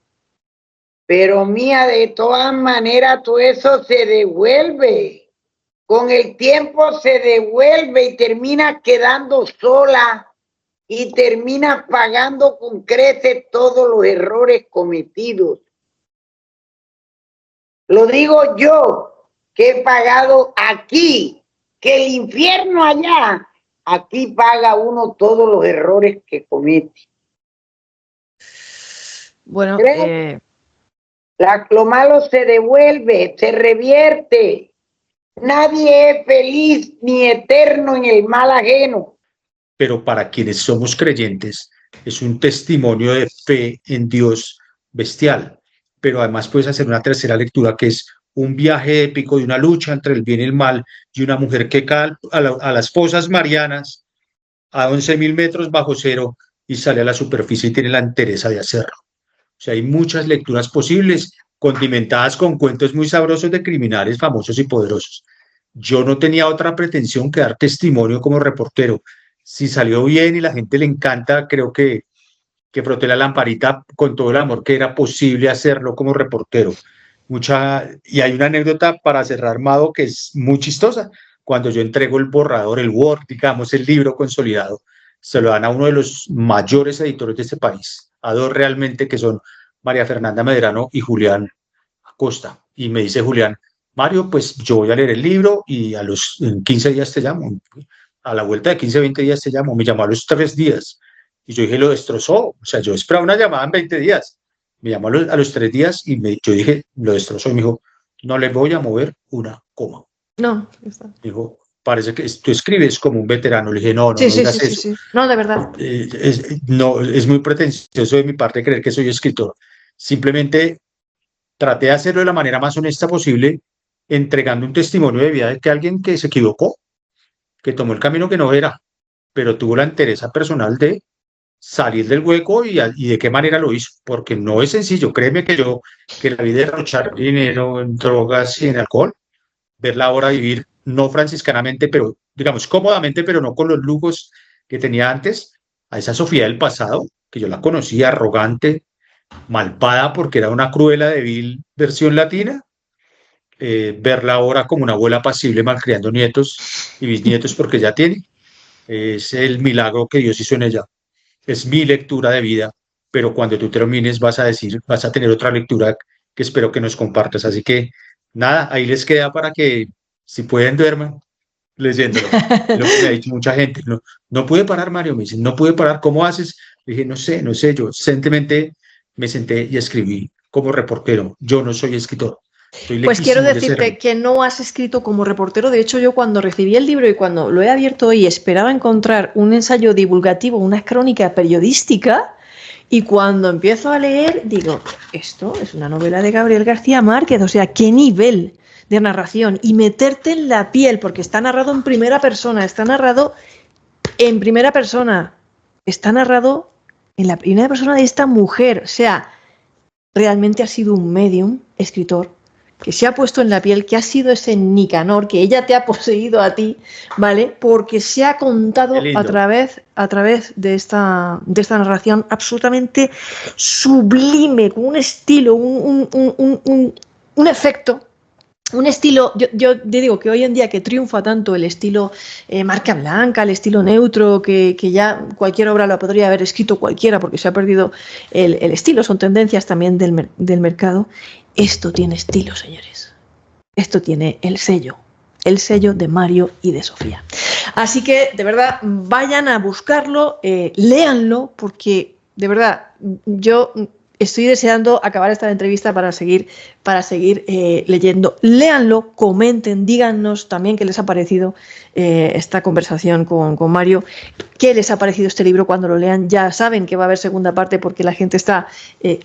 Speaker 1: Pero mía, de todas maneras, todo eso se devuelve. Con el tiempo se devuelve y termina quedando sola y termina pagando con creces todos los errores cometidos. Lo digo yo, que he pagado aquí, que el infierno allá, aquí paga uno todos los errores que comete.
Speaker 2: Bueno,
Speaker 1: lo malo se devuelve, se revierte. Nadie es feliz ni eterno en el mal ajeno.
Speaker 3: Pero para quienes somos creyentes, es un testimonio de fe en Dios bestial. Pero además puedes hacer una tercera lectura que es un viaje épico de una lucha entre el bien y el mal y una mujer que cae a las fosas marianas a 11.000 metros bajo cero y sale a la superficie y tiene la entereza de hacerlo. O sea, hay muchas lecturas posibles, condimentadas con cuentos muy sabrosos de criminales famosos y poderosos. Yo no tenía otra pretensión que dar testimonio como reportero. Si salió bien y la gente le encanta, creo que froté la lamparita con todo el amor que era posible hacerlo como reportero. Y hay una anécdota para cerrar, Mado, que es muy chistosa. Cuando yo entrego el borrador, el Word, digamos, el libro consolidado, se lo dan a uno de los mayores editores de este país, a dos realmente, que son María Fernanda Medrano y Julián Acosta. Y me dice Julián, Mario, pues yo voy a leer el libro y en 15 días te llamo. A la vuelta de 15, 20 días te llamo. Me llamó a los 3 días. Y yo dije, lo destrozó. O sea, yo esperaba una llamada en 20 días. Me llamó a los 3 días y yo dije, lo destrozó. Y me dijo, no le voy a mover una coma.
Speaker 2: No, está.
Speaker 3: Dijo, parece que tú escribes como un veterano. Le dije, no
Speaker 2: sí,
Speaker 3: digas eso.
Speaker 2: Sí. No, de verdad.
Speaker 3: Es muy pretencioso de mi parte creer que soy escritor. Simplemente traté de hacerlo de la manera más honesta posible, entregando un testimonio de vida de que alguien que se equivocó, que tomó el camino que no era, pero tuvo la entereza personal de salir del hueco y de qué manera lo hizo, porque no es sencillo. Créeme que la vida de derrochar dinero en drogas y en alcohol, verla ahora vivir, no franciscanamente, pero digamos cómodamente, pero no con los lujos que tenía antes, a esa Sofía del pasado, que yo la conocía arrogante, malvada porque era una cruela de vil versión latina, verla ahora como una abuela pasible malcriando nietos y bisnietos porque ya tiene, es el milagro que Dios hizo en ella. Es mi lectura de vida, pero cuando tú termines vas a tener otra lectura que espero que nos compartas. Así que nada, ahí les queda para que si pueden duerman leyéndolo. Lo que me ha dicho mucha gente, no pude parar, Mario, me dicen, no pude parar, ¿cómo haces? Le dije, no sé, yo simplemente me senté y escribí como reportero. Yo no soy escritor.
Speaker 2: Pues quiero decirte que no has escrito como reportero. De hecho, yo cuando recibí el libro y cuando lo he abierto hoy esperaba encontrar un ensayo divulgativo, una crónica periodística, y cuando empiezo a leer digo, esto es una novela de Gabriel García Márquez. O sea, qué nivel de narración y meterte en la piel, porque está narrado en primera persona, está narrado en primera persona de esta mujer. O sea, realmente ha sido un medium, escritor, que se ha puesto en la piel, que ha sido ese Nicanor, que ella te ha poseído a ti, ¿vale? Porque se ha contado a través de esta narración absolutamente sublime, con un estilo, un efecto. Un estilo, yo digo que hoy en día que triunfa tanto el estilo marca blanca, el estilo neutro, que ya cualquier obra la podría haber escrito cualquiera porque se ha perdido el estilo, son tendencias también del mercado. Esto tiene estilo, señores. Esto tiene el sello de Mario y de Sofía. Así que, de verdad, vayan a buscarlo, léanlo, porque, de verdad, yo estoy deseando acabar esta entrevista para seguir leyendo. Léanlo, comenten, díganos también qué les ha parecido esta conversación con Mario, qué les ha parecido este libro cuando lo lean. Ya saben que va a haber segunda parte porque la gente está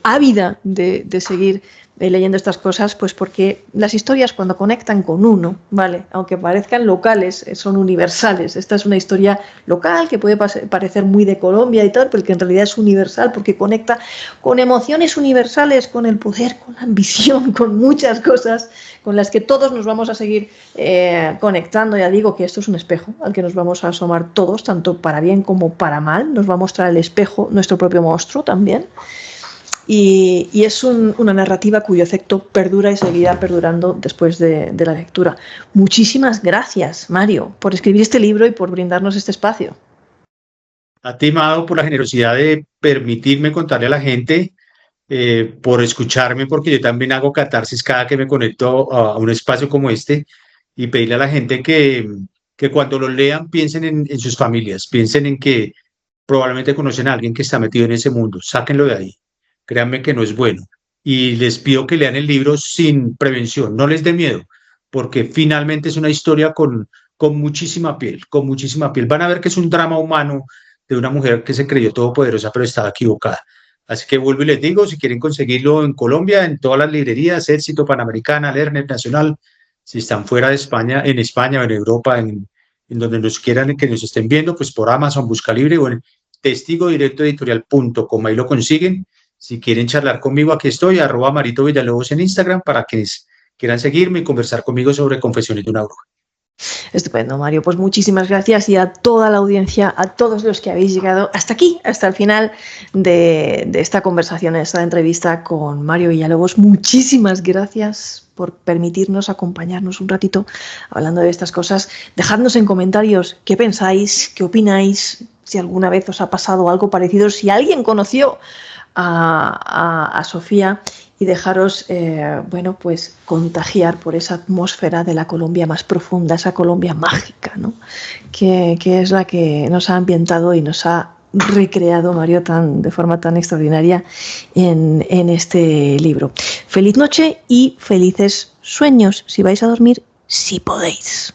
Speaker 2: ávida de seguir leyendo estas cosas, pues porque las historias cuando conectan con uno, ¿vale? Aunque parezcan locales, son universales. Esta es una historia local que puede parecer muy de Colombia y tal, pero que en realidad es universal porque conecta con emociones universales, con el poder, con la ambición, con muchas cosas con las que todos nos vamos a seguir conectando. Ya digo que esto es un espejo al que nos vamos a asomar todos, tanto para bien como para mal. Nos va a mostrar el espejo, nuestro propio monstruo también. Y es una narrativa cuyo efecto perdura y seguirá perdurando después de la lectura. Muchísimas gracias, Mario, por escribir este libro y por brindarnos este espacio.
Speaker 3: A ti, Mado, por la generosidad de permitirme contarle a la gente, por escucharme, porque yo también hago catarsis cada que me conecto a un espacio como este, y pedirle a la gente que cuando lo lean piensen en sus familias, piensen en que probablemente conocen a alguien que está metido en ese mundo, sáquenlo de ahí. Créanme que no es bueno. Y les pido que lean el libro sin prevención, no les dé miedo, porque finalmente es una historia con muchísima piel, con muchísima piel. Van a ver que es un drama humano de una mujer que se creyó todopoderosa, pero estaba equivocada. Así que vuelvo y les digo, si quieren conseguirlo en Colombia, en todas las librerías, Éxito, Panamericana, Lerner, Nacional, si están fuera de España, en España o en Europa, en donde nos quieran que nos estén viendo, pues por Amazon, Busca Libre o en testigodirectoeditorial.com, ahí lo consiguen. Si quieren charlar conmigo, aquí estoy, @Marito Villalobos en Instagram, para quienes quieran seguirme y conversar conmigo sobre Confesiones de una Bruja.
Speaker 2: Estupendo, Mario. Pues muchísimas gracias, y a toda la audiencia, a todos los que habéis llegado hasta aquí, hasta el final de esta conversación, de esta entrevista con Mario Villalobos. Muchísimas gracias por permitirnos acompañarnos un ratito hablando de estas cosas. Dejadnos en comentarios qué pensáis, qué opináis, si alguna vez os ha pasado algo parecido, si alguien conoció a Sofía, y dejaros pues contagiar por esa atmósfera de la Colombia más profunda, esa Colombia mágica, ¿no? que es la que nos ha ambientado y nos ha recreado Mario de forma tan extraordinaria en este libro. Feliz noche y felices sueños, si vais a dormir, si podéis.